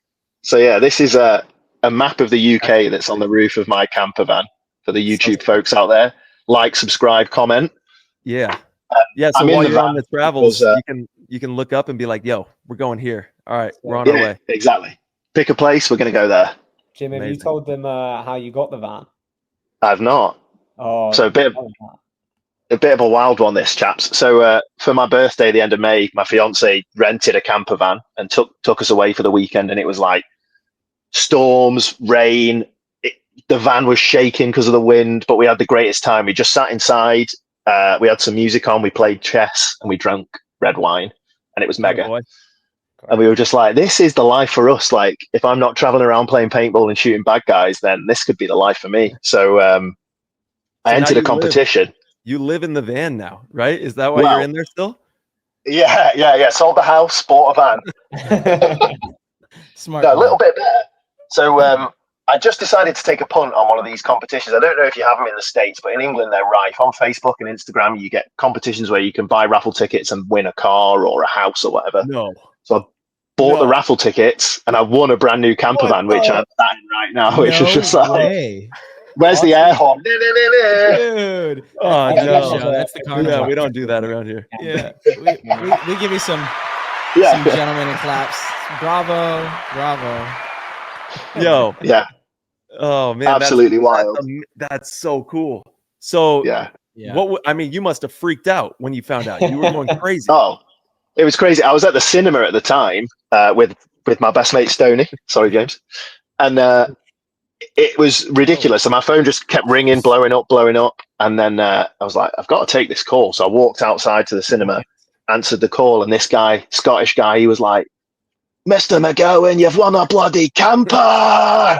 So yeah, this is a map of the UK that's on the roof of my camper van for the YouTube folks out there. Like, subscribe, comment. Yeah. Yeah. So I'm in while the you're on van the travels, because, you can look up and be like, yo, we're going here. All right, we're on our yeah, way. exactly. Pick a place, we're going to go there. Jim, have you Amazing. told them how you got the van? I've not. Oh, So a bit of a wild one, this, chaps. So for my birthday, the end of May, my fiance rented a camper van and took us away for the weekend, and it was like storms, rain. The van was shaking because of the wind, but we had the greatest time. We just sat inside. We had some music on. We played chess and we drank red wine, and it was mega. Boy. And we were just like, this is the life for us. Like, if I'm not traveling around playing paintball and shooting bad guys, then this could be the life for me. So I entered a competition. You live in the van now, right? Is that why you're in there still? Yeah. Sold the house, bought a van. Smart. No, a little bit better. So I just decided to take a punt on one of these competitions. I don't know if you have them in the States, but in England, they're rife. On Facebook and Instagram, you get competitions where you can buy raffle tickets and win a car or a house or whatever. No. So I bought the raffle tickets and I won a brand new camper van, which I'm sat in right now, which was just like, where's the air horn? Dude. Oh, no. That's the carnival. Yeah, we don't do that around here. Yeah. We give you some gentlemen and claps. Bravo. Yo. Yeah. Oh, man. Absolutely wild. That's so cool. So, yeah. I mean, you must have freaked out when you found out. You were going crazy. Oh, it was crazy. I was at the cinema at the time with my best mate Stoney. Sorry, James. And it was ridiculous. And my phone just kept ringing, blowing up. And then I was like, I've got to take this call. So I walked outside to the cinema, answered the call, and this guy, Scottish guy, he was like, Mr. McGowan, you've won a bloody camper.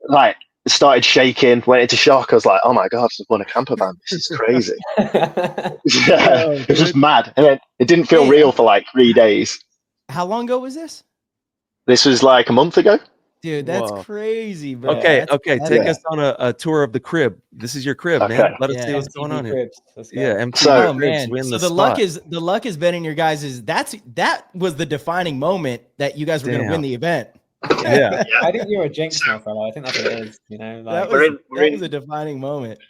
Like, started shaking, went into shock. I was like, oh my God, I've won a camper van. This is crazy. It was just mad. And it didn't feel real for like 3 days. How long ago was this? This was like a month ago. Dude, that's crazy, bro. Okay. Take us on a tour of the crib. This is your crib, man. Let us see what's going on here. Yeah, so the luck has been in your guys'. That was the defining moment that you guys were going to win the event. Yeah. I think you're a jinx, my fellow. I think that's what it is. You know, like, that was a defining moment.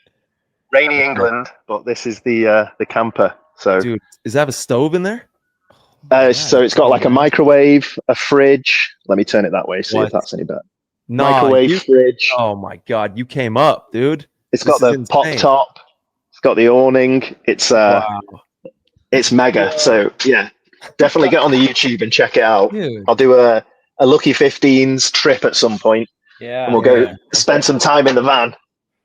Rainy England, but this is the camper. So, dude, does that have a stove in there? So it's got like a microwave, a fridge. Let me turn it that way, see if that's any better. Microwave, fridge. Oh my God, you came up, dude. It's got the pop top. It's got the awning. It's it's mega. So yeah, definitely get on the YouTube and check it out. Dude. I'll do a Lucky 15's trip at some point. Yeah, and we'll go spend some time in the van.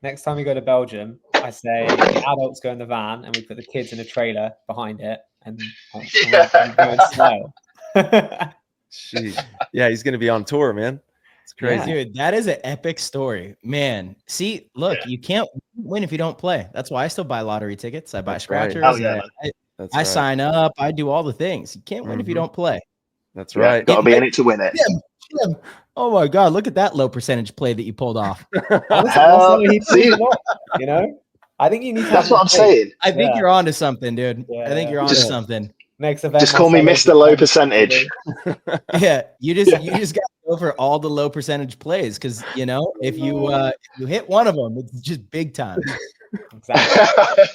Next time we go to Belgium, I say the adults go in the van and we put the kids in a trailer behind it. And go slow. Yeah, he's gonna be on tour, man. It's crazy. Dude, that is an epic story, man. See, look, you can't win if you don't play. That's why I still buy lottery tickets. I buy scratchers. I sign up. I do all the things. You can't win if you don't play. That's right. Gotta be in it to win it. Jim. Oh my God, look at that low percentage play that you pulled off. You know, I think you need to. That's what I'm saying. I think you're onto something, dude. I think you're onto something. Next event, just call me Mr. Low Percentage. Yeah, you just got to go for all the low percentage plays because you know if you hit one of them, it's just big time. Exactly.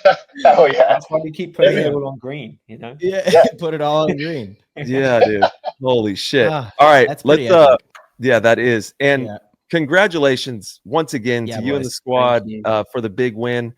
Oh yeah, that's why we keep putting it all on green. You know. Yeah. Put it all on green. Yeah, dude. Holy shit! All right, let's. Yeah, that is, and congratulations once again to you and the squad for the big win.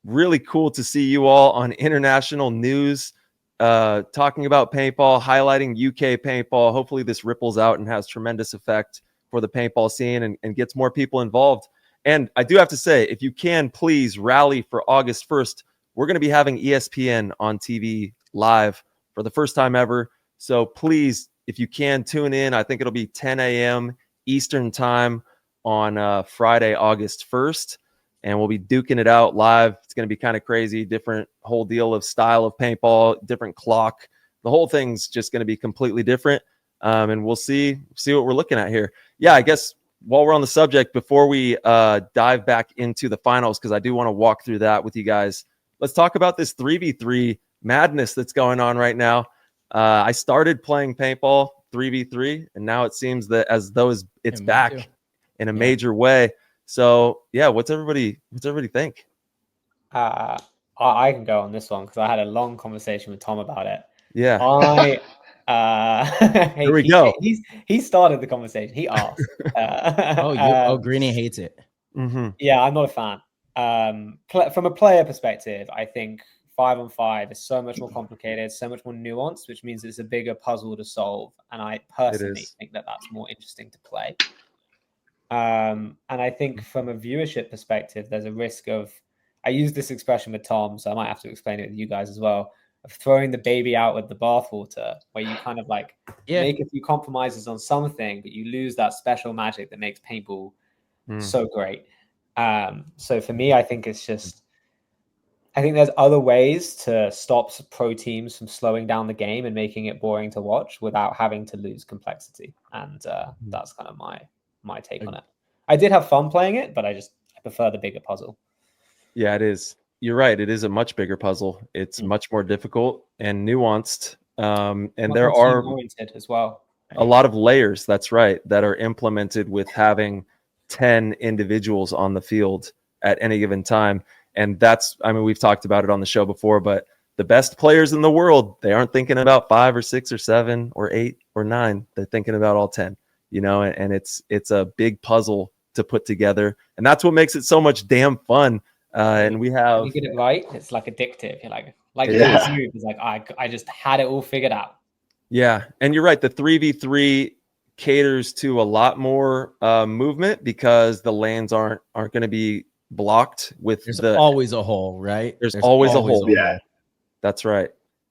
Really cool to see you all on international news talking about paintball, highlighting UK paintball. Hopefully this ripples out and has tremendous effect for the paintball scene and gets more people involved. And I do have to say, if you can, please rally for August 1st. We're going to be having ESPN on TV live for the first time ever. So please, if you can, tune in. I think it'll be 10 a.m. Eastern time on Friday, August 1st. And we'll be duking it out live. It's going to be kind of crazy, different whole deal of style of paintball, different clock. The whole thing's just going to be completely different. And we'll see what we're looking at here. Yeah, I guess while we're on the subject, before we dive back into the finals, because I do want to walk through that with you guys, let's talk about this 3v3 madness that's going on right now. I started playing paintball 3 3v3, and now it seems that as though it's me back too. in a major way. So yeah, what's everybody think? I can go on this one because I had a long conversation with Tom about it. Yeah. Here we go. He started the conversation. He asked. Greenie hates it. Mm-hmm. Yeah, I'm not a fan. From a player perspective, I think 5-on-5 is so much more complicated, so much more nuanced, which means it's a bigger puzzle to solve. And I personally think that that's more interesting to play. And I think from a viewership perspective, there's a risk of, I use this expression with Tom, so I might have to explain it with you guys as well, of throwing the baby out with the bathwater, where you kind of like make a few compromises on something, but you lose that special magic that makes paintball so great. So for me, I think there's other ways to stop pro teams from slowing down the game and making it boring to watch without having to lose complexity. And that's kind of my take on it. I did have fun playing it, but I prefer the bigger puzzle. Yeah, it is. You're right. It is a much bigger puzzle. It's much more difficult and nuanced. And there are as well a lot of layers, that's right, that are implemented with having 10 individuals on the field at any given time. And we've talked about it on the show before, but the best players in the world, they aren't thinking about 5 or 6 or 7 or 8 or 9. They're thinking about all 10, and it's a big puzzle to put together. And that's what makes it so much damn fun. And we have, you get it right, it's like addictive. You're it's like I just had it all figured out. Yeah, and you're right. The 3v3 caters to a lot more movement because the lanes aren't going to be blocked with. There's always a hole, right? There's always a hole. Yeah, that's right.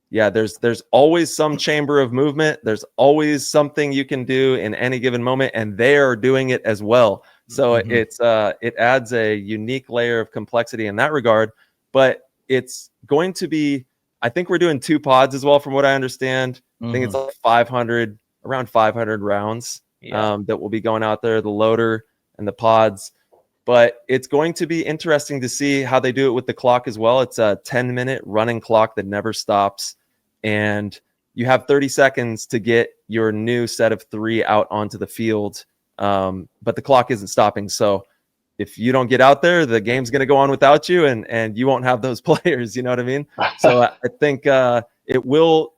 Yeah, there's always some chamber of movement. There's always something you can do in any given moment, and they are doing it as well. So it adds a unique layer of complexity in that regard. But it's going to be, I think we're doing 2 pods as well, from what I understand. I think it's like around 500 rounds that will be going out there, the loader and the pods. But it's going to be interesting to see how they do it with the clock as well. It's a 10-minute running clock that never stops. And you have 30 seconds to get your new set of 3 out onto the field. But the clock isn't stopping. So if you don't get out there, the game's going to go on without you, and you won't have those players. You know what I mean? So I think it will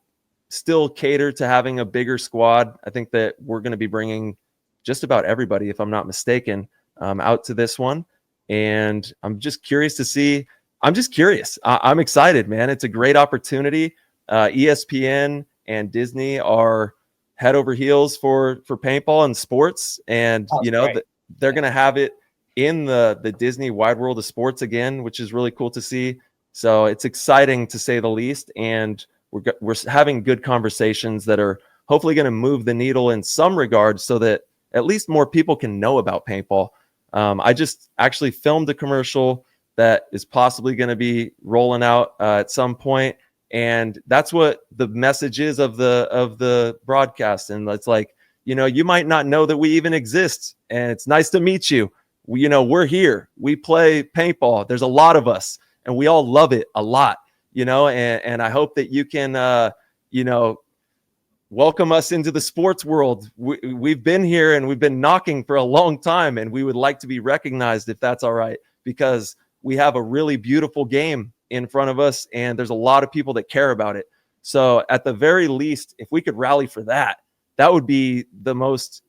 still cater to having a bigger squad. I think that we're going to be bringing just about everybody, if I'm not mistaken, out to this one. And I'm just curious to see. I'm just curious. I'm excited, man. It's a great opportunity. ESPN and Disney are head over heels for paintball and sports. And, they're going to have it in the Disney wide world of sports again, which is really cool to see. So it's exciting to say the least. And we're having good conversations that are hopefully going to move the needle in some regard so that at least more people can know about paintball. I just actually filmed a commercial that is possibly going to be rolling out at some point. And that's what the message is of the broadcast. And it's like, you might not know that we even exist, and it's nice to meet you. We're here. We play paintball. There's a lot of us, and we all love it a lot, and I hope that you can, welcome us into the sports world. We've been here and we've been knocking for a long time, and we would like to be recognized, if that's all right, because we have a really beautiful game in front of us, and there's a lot of people that care about it. So at the very least, if we could rally for that, that would be the most,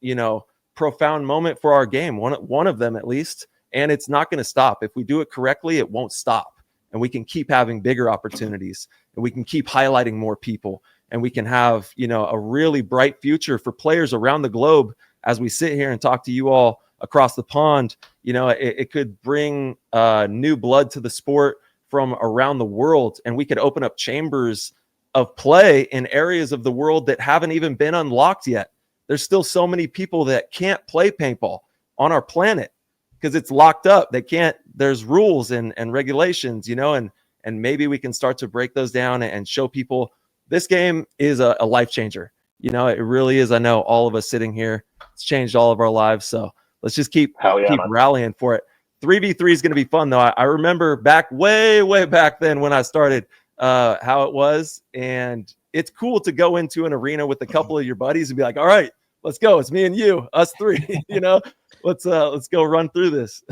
profound moment for our game, one of them at least. And it's not going to stop. If we do it correctly, it won't stop. And we can keep having bigger opportunities, and we can keep highlighting more people, and we can have, a really bright future for players around the globe. As we sit here and talk to you all across the pond, it could bring new blood to the sport from around the world, and we could open up chambers of play in areas of the world that haven't even been unlocked yet. There's still so many people that can't play paintball on our planet because it's locked up. They can't, there's rules and regulations, and maybe we can start to break those down and show people this game is a life changer. It really is. I know all of us sitting here, it's changed all of our lives. So let's just keep rallying for it. 3v3 is going to be fun, though. I remember way back then when I started how it was. And it's cool to go into an arena with a couple of your buddies and be like, all right, let's go. It's me and you, us three, let's go run through this.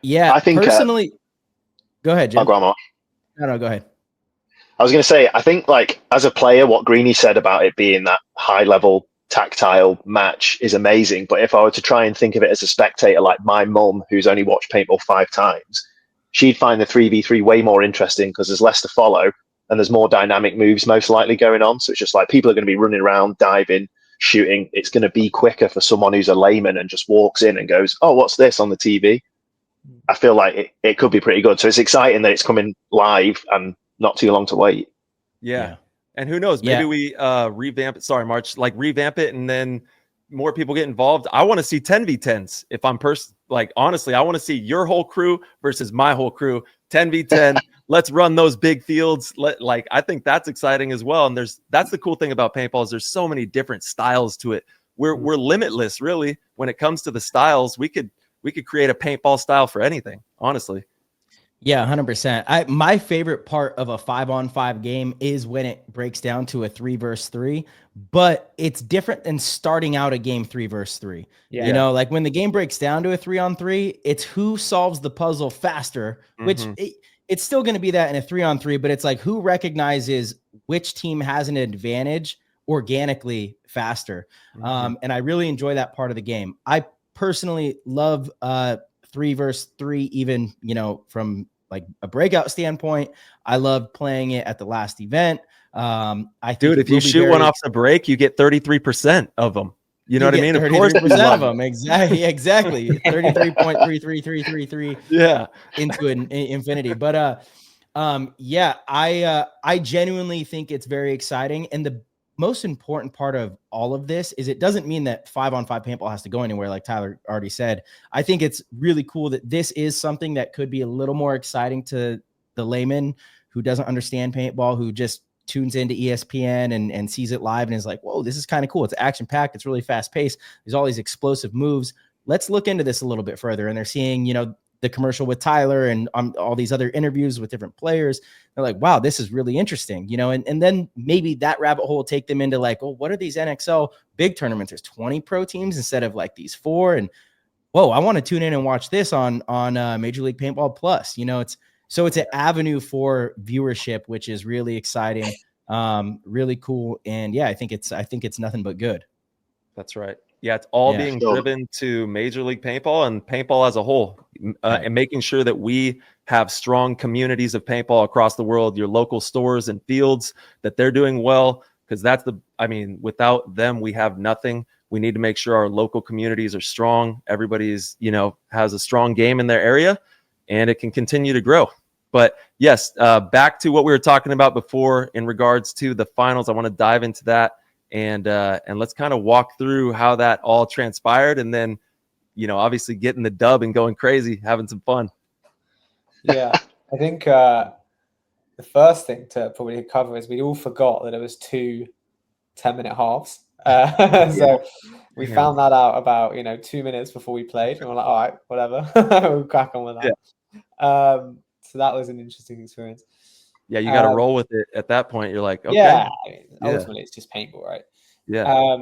Yeah. I think personally, go ahead, Jim. I'll go on, Mark. No, go ahead. I was going to say, I think like as a player, what Greeny said about it being that high level tactile match is amazing. But if I were to try and think of it as a spectator, like my mum, who's only watched paintball 5 times, she'd find the 3v3 way more interesting because there's less to follow and there's more dynamic moves most likely going on. So it's just like people are going to be running around, diving, shooting. It's going to be quicker for someone who's a layman and just walks in and goes, oh, what's this on the TV? I feel like it could be pretty good. So it's exciting that it's coming live and not too long to wait. Yeah. And who knows, maybe we revamp it. Sorry, March, like revamp it and then more people get involved. I want to see 10v10s. If I'm honestly, I want to see your whole crew versus my whole crew, 10v10. Let's run those big fields. I think that's exciting as well. And that's the cool thing about paintball is there's so many different styles to it. We're limitless, really, when it comes to the styles. We could create a paintball style for anything, honestly. Yeah, 100%. My favorite part of a 5-on-5 game is when it breaks down to a 3 versus 3, but it's different than starting out a game 3 versus 3. Yeah. Like when the game breaks down to a 3-on-3, it's who solves the puzzle faster, which it's still going to be that in a 3-on-3, but it's like who recognizes which team has an advantage organically faster. And I really enjoy that part of the game. I personally love 3 versus 3, even, from like a breakout standpoint. I love playing it at the last event. If you shoot one off the break, you get 33% of them. You know what I mean? 33% of them. Exactly. 33.33333. Yeah. Into an infinity. But I genuinely think it's very exciting. And the most important part of all of this is it doesn't mean that 5-on-5 paintball has to go anywhere, like Tyler already said. I think it's really cool that this is something that could be a little more exciting to the layman who doesn't understand paintball, who just tunes into ESPN and sees it live and is like, whoa, this is kind of cool. It's action packed. It's really fast paced. There's all these explosive moves. Let's look into this a little bit further. And they're seeing, the commercial with Tyler and all these other interviews with different players. They're like, wow, this is really interesting, and then maybe that rabbit hole will take them into like, oh, what are these NXL big tournaments? There's 20 pro teams instead of like these 4. And whoa, I want to tune in and watch this on Major League Paintball Plus. It's an avenue for viewership, which is really exciting, really cool. And yeah, I think it's nothing but good. That's right. Yeah, it's all being driven to Major League Paintball and paintball as a whole, and making sure that we have strong communities of paintball across the world, your local stores and fields, that they're doing well, because without them, we have nothing. We need to make sure our local communities are strong. Everybody's, has a strong game in their area, and it can continue to grow. But yes, back to what we were talking about before in regards to the finals. I want to dive into that. And let's kind of walk through how that all transpired, and then, obviously getting the dub and going crazy, having some fun. Yeah, I think the first thing to probably cover is we all forgot that it was 2 10-minute halves. So we found that out about 2 minutes before we played, and we're like, all right, whatever, we'll crack on with that. Yeah. So that was an interesting experience. Yeah, you got to roll with it at that point. You're like, okay. Yeah, ultimately it's just paintball, right? Yeah.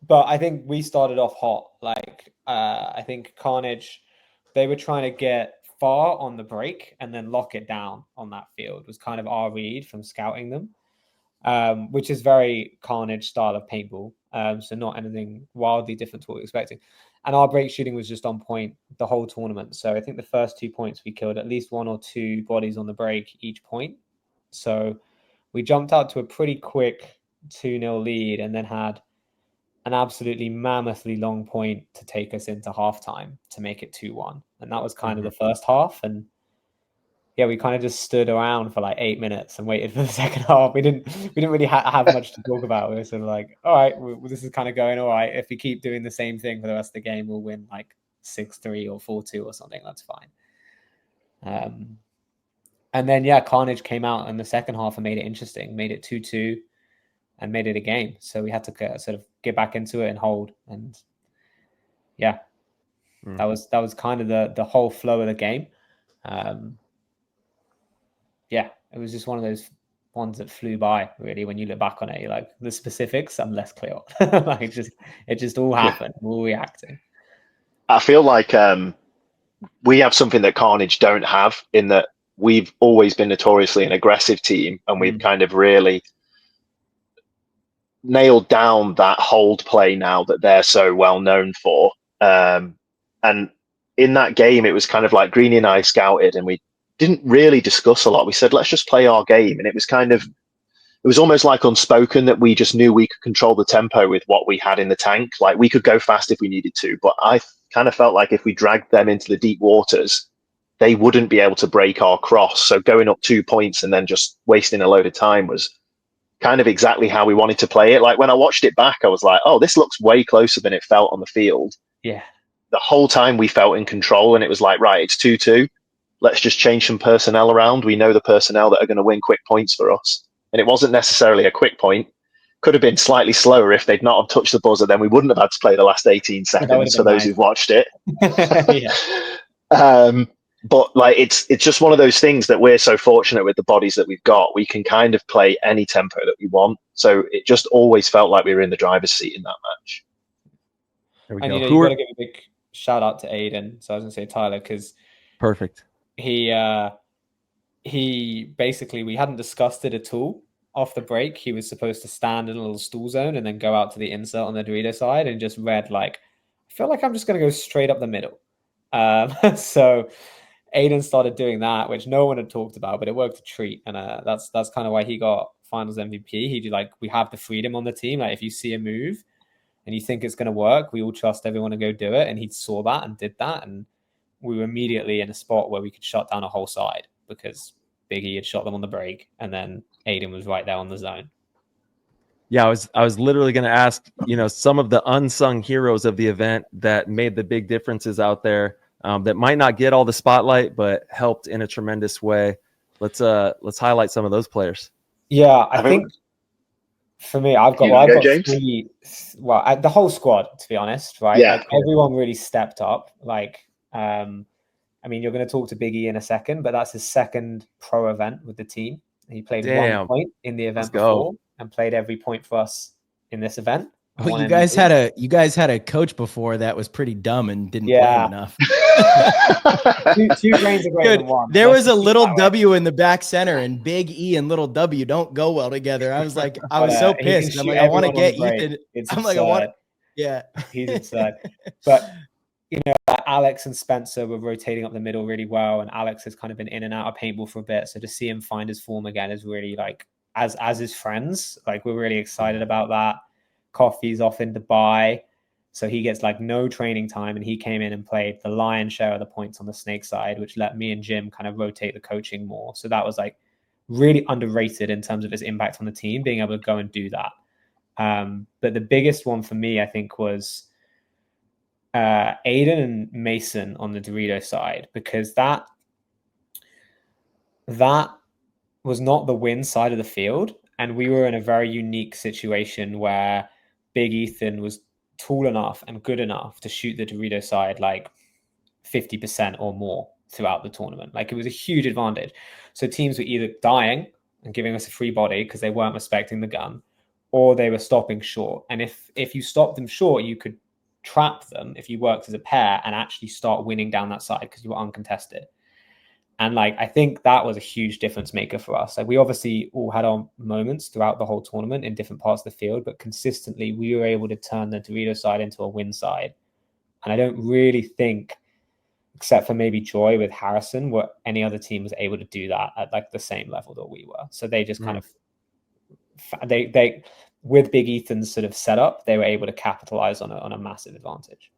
But I think we started off hot. I think Carnage, they were trying to get far on the break and then lock it down on that field was kind of our read from scouting them, which is very Carnage style of paintball. So not anything wildly different to what we were expecting. And our break shooting was just on point the whole tournament. So I think the first 2 points, we killed at least 1 or 2 bodies on the break each point. So we jumped out to a pretty quick 2-0 lead and then had an absolutely mammothly long point to take us into halftime to make it 2-1. And that was kind of the first half. And yeah, we kind of just stood around for like 8 minutes and waited for the second half. We didn't really have much to talk about. We were sort of like, all right, this is kind of going all right. If we keep doing the same thing for the rest of the game, we'll win like 6-3 or 4-2 or something. That's fine. And then, yeah, Carnage came out in the second half and made it interesting, made it 2-2 and made it a game. So we had to sort of get back into it and hold. And yeah, that was kind of the whole flow of the game. Yeah, it was just one of those ones that flew by, really. When you look back on it, you're like, the specifics I'm less clear on. Like it just all happened. We're all reacting. I feel like we have something that Carnage don't have, in that we've always been notoriously an aggressive team, and we've kind of really nailed down that hold play now that they're so well known for. And in that game, it was kind of like Greenie and I scouted, and we didn't really discuss a lot. We said, let's just play our game. And it was almost like unspoken that we just knew we could control the tempo with what we had in the tank. Like, we could go fast if we needed to, but I kind of felt like if we dragged them into the deep waters, they wouldn't be able to break our cross. So going up 2 points and then just wasting a load of time was kind of exactly how we wanted to play it. Like, when I watched it back, I was like, oh, this looks way closer than it felt on the field. Yeah. The whole time we felt in control, and it was like, right, it's 2-2. Let's just change some personnel around. We know the personnel that are going to win quick points for us. And it wasn't necessarily a quick point. Could have been slightly slower if they'd not have touched the buzzer. Then we wouldn't have had to play the last 18 seconds for those who've watched it. But like, it's just one of those things that we're so fortunate with the bodies that we've got. We can kind of play any tempo that we want. So it just always felt like we were in the driver's seat in that match. There we And go. you got to give a big shout out to Aiden. So I was going to say Tyler, because Perfect. He basically, we hadn't discussed it at all off the break. He was supposed to stand in a little stool zone and then go out to the insert on the Dorito side, and just read like, I feel like I'm just going to go straight up the middle. So Aiden started doing that, which no one had talked about, but it worked a treat. And that's kind of why he got finals MVP. We have the freedom on the team. Like, if you see a move and you think it's going to work, we all trust everyone to go do it. And he saw that and did that. And we were immediately in a spot where we could shut down a whole side, because Big E had shot them on the break, and then Aiden was right there on the zone. Yeah, I was literally going to ask, some of the unsung heroes of the event that made the big differences out there, that might not get all the spotlight, but helped in a tremendous way. Let's highlight some of those players. Yeah, I think for me, I've got three. Well, the whole squad, to be honest, right? Yeah. Like, everyone really stepped up. Like, I mean, you're going to talk to Big E in a second, but that's his second pro event with the team. He played 1 point in the event before and played every point for us in this event. Well, you guys had a coach before that was pretty dumb and didn't play him enough. two grains of greater than one. There was a little W in the back center, and Big E and little W don't go well together. I was like, I was so pissed. I'm like, I want to get Ethan. I'm like, I want. Yeah, he's inside. But Alex and Spencer were rotating up the middle really well, and Alex has kind of been in and out of paintball for a bit. So to see him find his form again is really, like, as his friends, like, we're really excited about that. Coffee's off in Dubai, so he gets like no training time, and he came in and played the lion's share of the points on the Snake side, which let me and Jim kind of rotate the coaching more. So that was like really underrated in terms of his impact on the team, being able to go and do that. But the biggest one for me, I think, was Aiden and Mason on the Dorito side, because that was not the win side of the field, and we were in a very unique situation where Big Ethan was tall enough and good enough to shoot the Dorito side like 50% or more throughout the tournament. Like, it was a huge advantage. So teams were either dying and giving us a free body because they weren't respecting the gun, or they were stopping short. And if you stopped them short, you could trap them if you worked as a pair and actually start winning down that side because you were uncontested. And like, I think that was a huge difference maker for us. Like, we obviously all had our moments throughout the whole tournament in different parts of the field, but consistently we were able to turn the Dorito side into a win side. And I don't really think, except for maybe Joy with Harrison, what any other team was able to do that at like the same level that we were. So they just kind of, they with Big Ethan's sort of setup, they were able to capitalize on a massive advantage.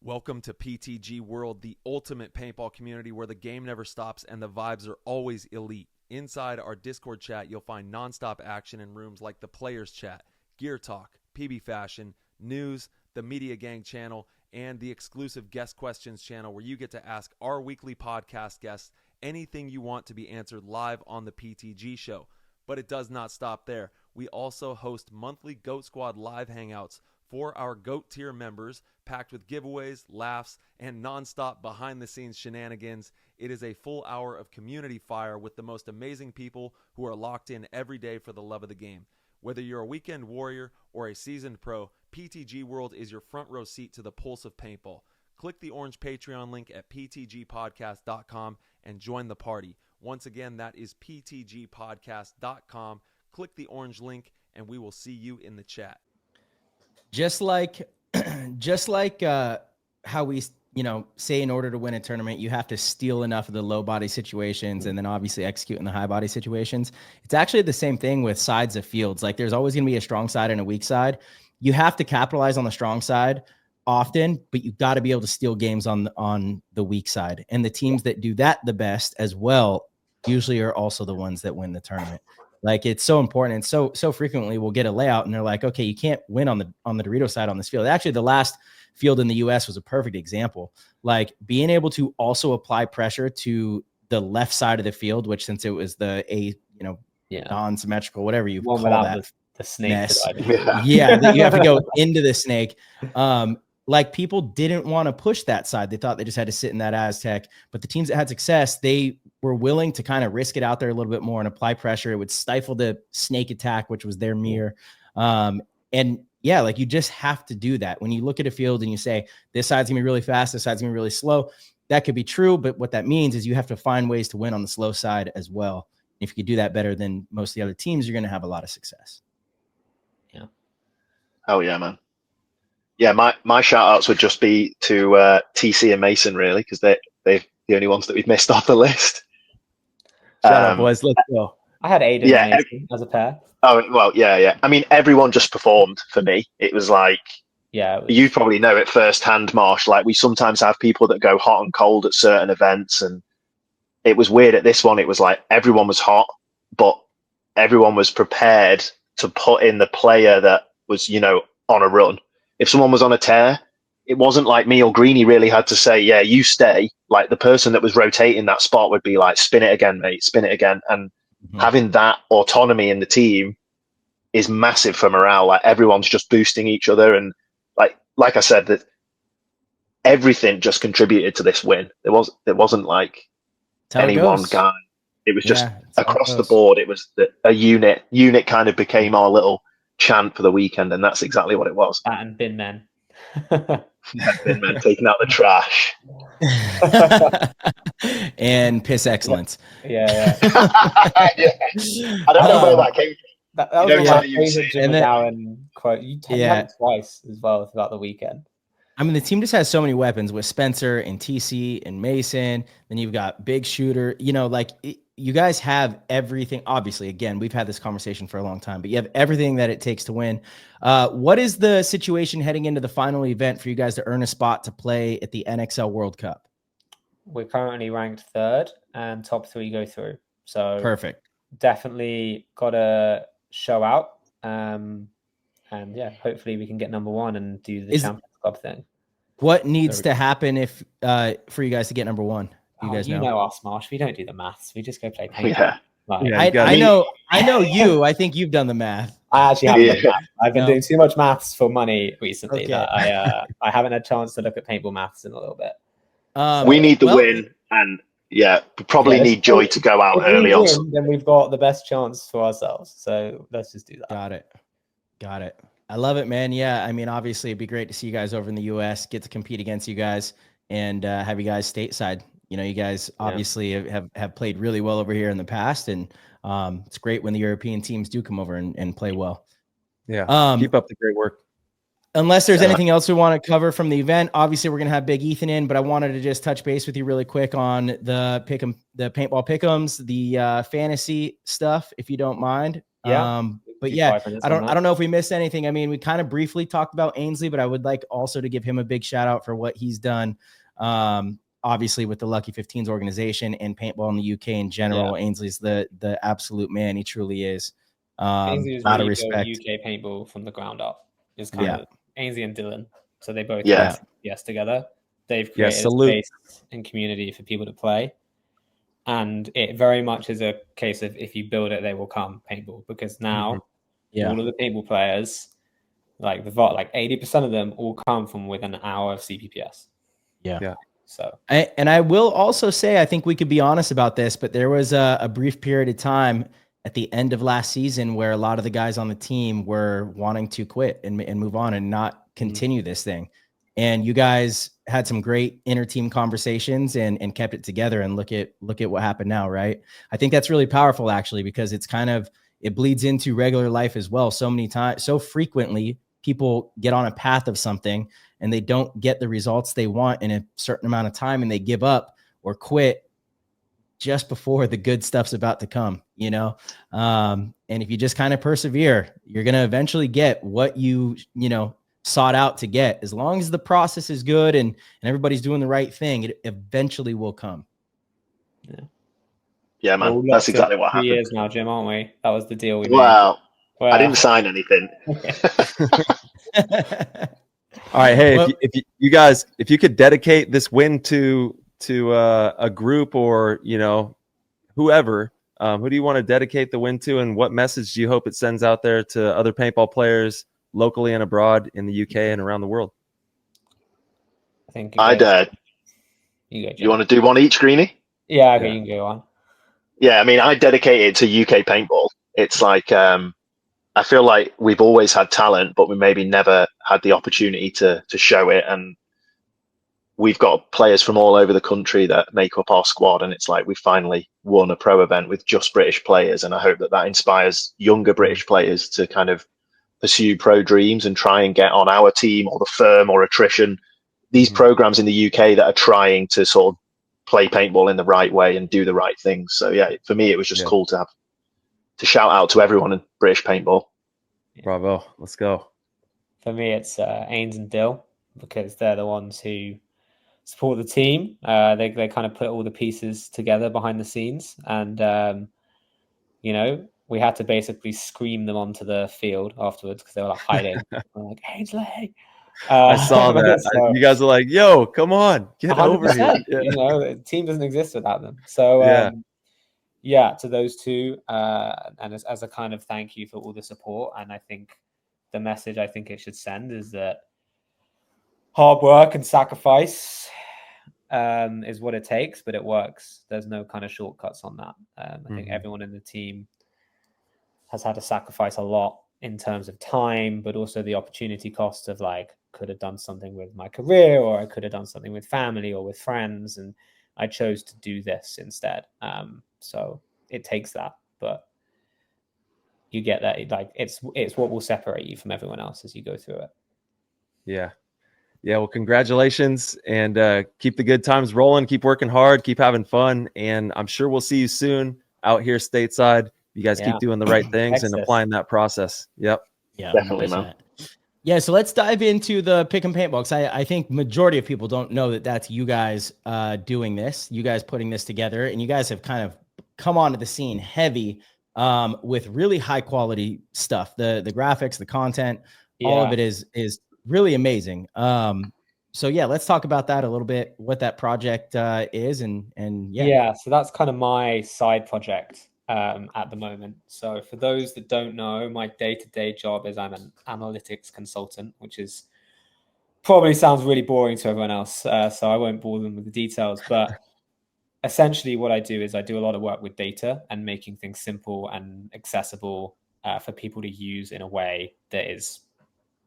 Welcome to PTG World, the ultimate paintball community where the game never stops and the vibes are always elite. Inside our Discord chat, you'll find nonstop action in rooms like the Players Chat, Gear Talk, PB Fashion, News, the Media Gang channel, and the exclusive Guest Questions channel where you get to ask our weekly podcast guests anything you want to be answered live on the PTG show. But it does not stop there. We also host monthly Goat Squad live hangouts for our GOAT tier members, packed with giveaways, laughs, and nonstop behind-the-scenes shenanigans. It is a full hour of community fire with the most amazing people who are locked in every day for the love of the game. Whether you're a weekend warrior or a seasoned pro, PTG World is your front row seat to the pulse of paintball. Click the orange Patreon link at ptgpodcast.com and join the party. Once again, that is ptgpodcast.com. Click the orange link and we will see you in the chat. Just like how we, say in order to win a tournament, you have to steal enough of the low body situations and then obviously execute in the high body situations. It's actually the same thing with sides of fields. Like there's always going to be a strong side and a weak side. You have to capitalize on the strong side often, but you've got to be able to steal games on the weak side. And the teams that do that the best as well usually are also the ones that win the tournament. Like it's so important. And so frequently we'll get a layout and they're like, okay, you can't win on the Dorito side on this field. Actually, the last field in the US was a perfect example. Like being able to also apply pressure to the left side of the field, which since it was non-symmetrical, whatever you call that. The snake. Yeah, you have to go into the snake. Like people didn't want to push that side. They thought they just had to sit in that Aztec, but the teams that had success, they were willing to kind of risk it out there a little bit more and apply pressure. It would stifle the snake attack, which was their mirror. And yeah, like you just have to do that. When you look at a field and you say, this side's gonna be really fast, this side's gonna be really slow, that could be true. But what that means is you have to find ways to win on the slow side as well. If you could do that better than most of the other teams, you're going to have a lot of success. Yeah. Oh yeah, man. Yeah, my shout outs would just be to TC and Mason, really, because they're the only ones that we've missed off the list. Shout out, boys. Let's go. I had Aiden and Mason as a pair. Oh, well, yeah. I mean, everyone just performed for me. It was like, you probably know it firsthand, Marsh. Like, we sometimes have people that go hot and cold at certain events. And it was weird at this one. It was like everyone was hot, but everyone was prepared to put in the player that was, on a run. If someone was on a tear, it wasn't like me or Greeny really had to say, yeah, you stay. Like the person that was rotating that spot would be like, spin it again, mate, spin it again. And having that autonomy in the team is massive for morale. Like everyone's just boosting each other. And like I said, that everything just contributed to this win. There wasn't like any one guy. It was just across the board. It was a unit. Unit kind of became our little chant for the weekend, and that's exactly what it was. That and bin men. Bin men taking out the trash. And piss excellence. Yeah. I don't know where that came from. That was my favorite Jim McGowan quote. You had it twice as well throughout the weekend. I mean, the team just has so many weapons with Spencer and TC and Mason. Then you've got Big Shooter. You guys have everything. Obviously, again, we've had this conversation for a long time, but you have everything that it takes to win. What is the situation heading into the final event for you guys to earn a spot to play at the NXL World Cup? We're currently ranked 3rd, and top 3 go through. So perfect. Definitely got to show out. And yeah, hopefully we can get number 1 and do the Champions Club thing. What needs to happen for you guys to get number 1? You know us, Marsh. We don't do the maths. We just go play paintball. Yeah. I know you. I think you've done the math. I actually haven't done math. I've been doing too much maths for money recently that I haven't had a chance to look at paintball maths in a little bit. We need the win, and probably need Joy to go out early on. Then we've got the best chance for ourselves. So let's just do that. Got it. I love it, man. Yeah, I mean, obviously, it'd be great to see you guys over in the U.S. get to compete against you guys and have you guys stateside. You guys obviously have played really well over here in the past, and it's great when the European teams do come over and play well. Yeah, keep up the great work. Unless there's anything else we want to cover from the event, obviously we're going to have Big Ethan in, but I wanted to just touch base with you really quick on the paintball pick'ems, the fantasy stuff, if you don't mind. But yeah, I don't know if we missed anything. I mean, we kind of briefly talked about Ainsley, but I would like also to give him a big shout out for what he's done. Obviously with the Lucky 15's organization and paintball in the UK in general. Ainsley's the absolute man. He truly is. Ainsley was really respect. UK paintball from the ground up. Is kind of Ainsley and Dylan. So they both together. They've created a space and community for people to play. And it very much is a case of if you build it, they will come paintball, because now all of the paintball players Like the VOD, like 80% of them all come from within an hour of CPPS. Yeah. So, and I will also say, I think we could be honest about this, but there was a brief period of time at the end of last season where a lot of the guys on the team were wanting to quit and move on and not continue this thing. And you guys had some great inter-team conversations and kept it together, and look at what happened now, right? I think that's really powerful, actually, because it's kind of, it bleeds into regular life as well. So many times, so frequently, people get on a path of something and they don't get the results they want in a certain amount of time, and they give up or quit just before the good stuff's about to come, you know? And if you just kind of persevere, you're going to eventually get what you sought out to get. As long as the process is good and everybody's doing the right thing, it eventually will come. Yeah, man, that's exactly what happened. 3 years now, Jim, aren't we? That was the deal we made. Wow. I didn't sign anything. All right, hey, if you guys, if you could dedicate this win to a group or whoever, who do you want to dedicate the win to, and what message do you hope it sends out there to other paintball players locally and abroad in the UK and around the world? I think you want to do one each, Greenie? Yeah, okay, you can go on. Yeah, I mean, I dedicate it to UK paintball. It's like I feel like we've always had talent, but we maybe never had the opportunity to show it. And we've got players from all over the country that make up our squad. And it's like we finally won a pro event with just British players. And I hope that inspires younger British players to kind of pursue pro dreams and try and get on our team or the firm or attrition. These programs in the UK that are trying to sort of play paintball in the right way and do the right things. So yeah, for me, it was just cool to shout out to everyone in British paintball. Bravo. Let's go. For me, it's Ains and Dill, because they're the ones who support the team. They kind of put all the pieces together behind the scenes. And, we had to basically scream them onto the field afterwards because they were like hiding. We're like, Ainsley. I saw that. So, you guys are like, yo, come on, get over here. Yeah. The team doesn't exist without them. So, to those two, and as a kind of thank you for all the support. And I think the message I think it should send is that hard work and sacrifice is what it takes, but it works. There's no kind of shortcuts on that. I think everyone in the team has had to sacrifice a lot in terms of time, but also the opportunity cost of like, could have done something with my career, or I could have done something with family or with friends. And I chose to do this instead. So it takes that, but you get that. Like it's what will separate you from everyone else as you go through it. Yeah. Well, congratulations, and keep the good times rolling. Keep working hard. Keep having fun. And I'm sure we'll see you soon out here stateside. You guys keep doing the right things and applying that process. Yep. Yeah, definitely, man. Yeah, so let's dive into the pick and paint box. I think majority of people don't know that that's you guys doing this, you guys putting this together, and you guys have kind of come onto the scene heavy with really high quality stuff. The graphics, the content, all of it is really amazing. So yeah, let's talk about that a little bit, what that project is, and so that's kind of my side project at the moment. So for those that don't know, my day-to-day job is I'm an analytics consultant, which is probably sounds really boring to everyone else. So I won't bore them with the details, but essentially what I do is I do a lot of work with data and making things simple and accessible for people to use in a way that is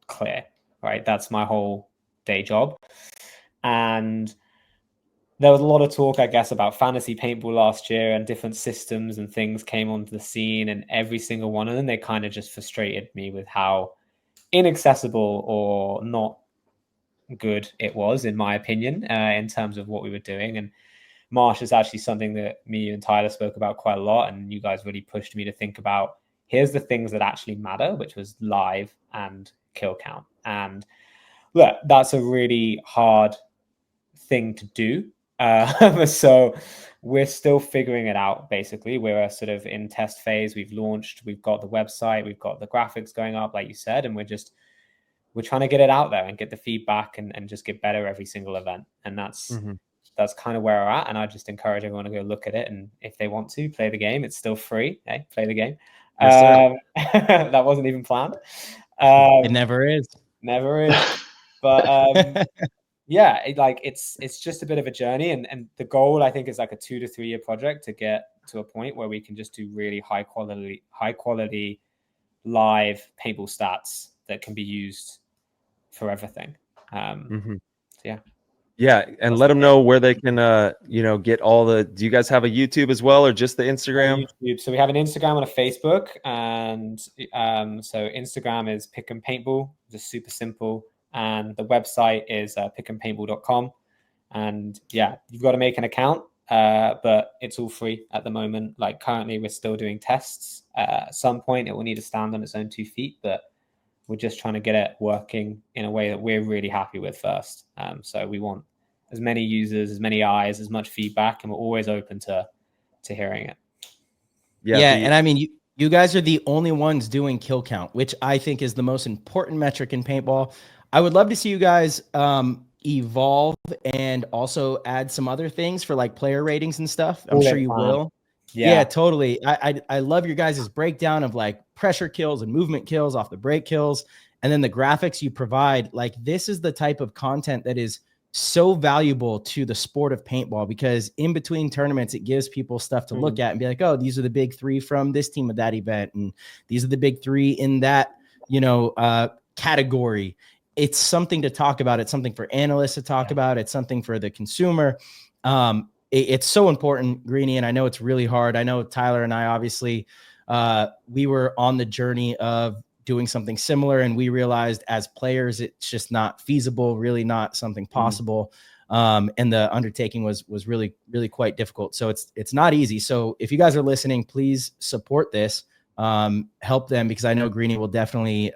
clear, right? That's my whole day job. And there was a lot of talk, I guess, about fantasy paintball last year, and different systems and things came onto the scene, and every single one of them, they kind of just frustrated me with how inaccessible or not good it was, in my opinion, in terms of what we were doing. And Marsh is actually something that me and Tyler spoke about quite a lot, and you guys really pushed me to think about, here's the things that actually matter, which was live and kill count. And look, that's a really hard thing to do. So we're still figuring it out, basically. We're sort of in test phase. We've launched, we've got the website, we've got the graphics going up, like you said, and we're trying to get it out there and get the feedback and just get better every single event. And that's kind of where we're at. And I just encourage everyone to go look at it. And if they want to play the game, it's still free. Hey, play the game. Yes, that wasn't even planned. It never is. Never is. But yeah, it's just a bit of a journey, and the goal I think is like a 2 to 3 year project to get to a point where we can just do really high quality live paintball stats that can be used for everything. So yeah, and let them know where they can get all the. Do you guys have a YouTube as well, or just the Instagram? YouTube. So we have an Instagram and a Facebook, and so Instagram is Pick and Paintball, just super simple, and the website is pickandpaintball.com. And yeah, you've got to make an account, but it's all free at the moment. Like currently, we're still doing tests. At some point, it will need to stand on its own 2 feet, but we're just trying to get it working in a way that we're really happy with first. So we want as many users, as many eyes, as much feedback, and we're always open to hearing it. Yeah, and I mean, you guys are the only ones doing kill count, which I think is the most important metric in paintball. I would love to see you guys evolve and also add some other things for like player ratings and stuff. I'm sure you will. Yeah, totally. I love your guys' breakdown of like pressure kills and movement kills off the break kills, and then the graphics you provide. Like this is the type of content that is so valuable to the sport of paintball, because in between tournaments, it gives people stuff to look at and be like, oh, these are the big 3 from this team of that event. And these are the big 3 in that, category. It's something to talk about. It's something for analysts to talk about. It's something for the consumer. It's so important, Greeny, and I know it's really hard. I know Tyler and I, obviously, we were on the journey of doing something similar, and we realized as players, it's just not feasible, really not something possible. And the undertaking was really, really quite difficult. So it's not easy. So if you guys are listening, please support this, help them, because I know Greeny will definitely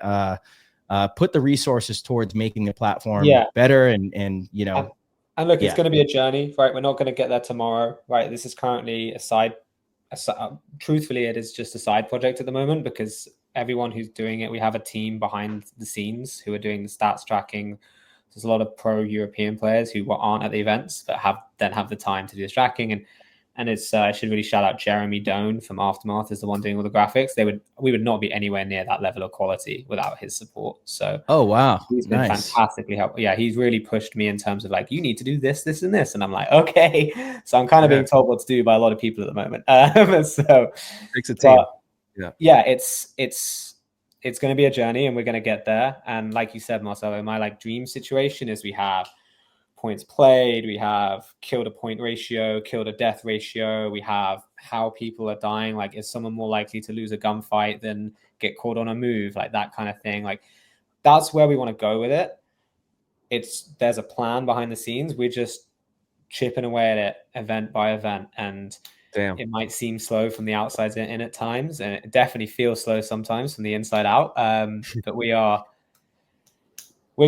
put the resources towards making the platform better. And look, it's going to be a journey, right? We're not going to get there tomorrow, right? This is currently truthfully, it is just a side project at the moment, because everyone who's doing it, we have a team behind the scenes who are doing the stats tracking. There's a lot of pro European players who aren't at the events, but have the time to do this tracking. And it's I should really shout out Jeremy Doan from Aftermath is the one doing all the graphics. We would not be anywhere near that level of quality without his support. So he's been fantastically helpful. Yeah, he's really pushed me in terms of like, you need to do this, this, and this. And I'm like, okay. So I'm kind of being told what to do by a lot of people at the moment. So takes a team. It's going to be a journey, and we're going to get there. And like you said, Marcelo, my like dream situation is we have points played, we have kill to point ratio, kill to death ratio, we have how people are dying. Like, is someone more likely to lose a gunfight than get caught on a move? Like that kind of thing. Like that's where we want to go with it. There's a plan behind the scenes. We're just chipping away at it event by event, and it might seem slow from the outside in at times, and it definitely feels slow sometimes from the inside out. But we're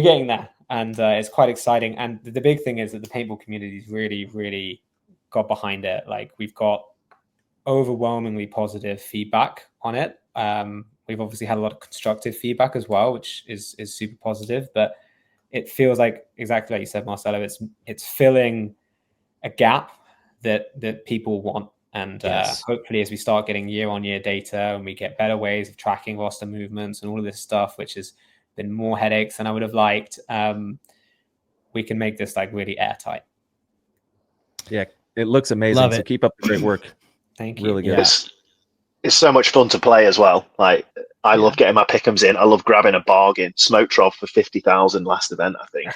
getting there, and it's quite exciting. And the big thing is that the paintball community's really, really got behind it. Like we've got overwhelmingly positive feedback on it. We've obviously had a lot of constructive feedback as well, which is super positive. But it feels like exactly like you said, Marcelo. It's filling a gap that people want. And hopefully as we start getting year-on-year data and we get better ways of tracking roster movements and all of this stuff, which has been more headaches than I would have liked, we can make this like really airtight. Yeah, it looks amazing. Love so it. Keep up the great work. Thank you. Really good. Yeah. It's so much fun to play as well. Like I love getting my pick'ems in. I love grabbing a bargain. Smoke Trov for 50,000 last event, I think.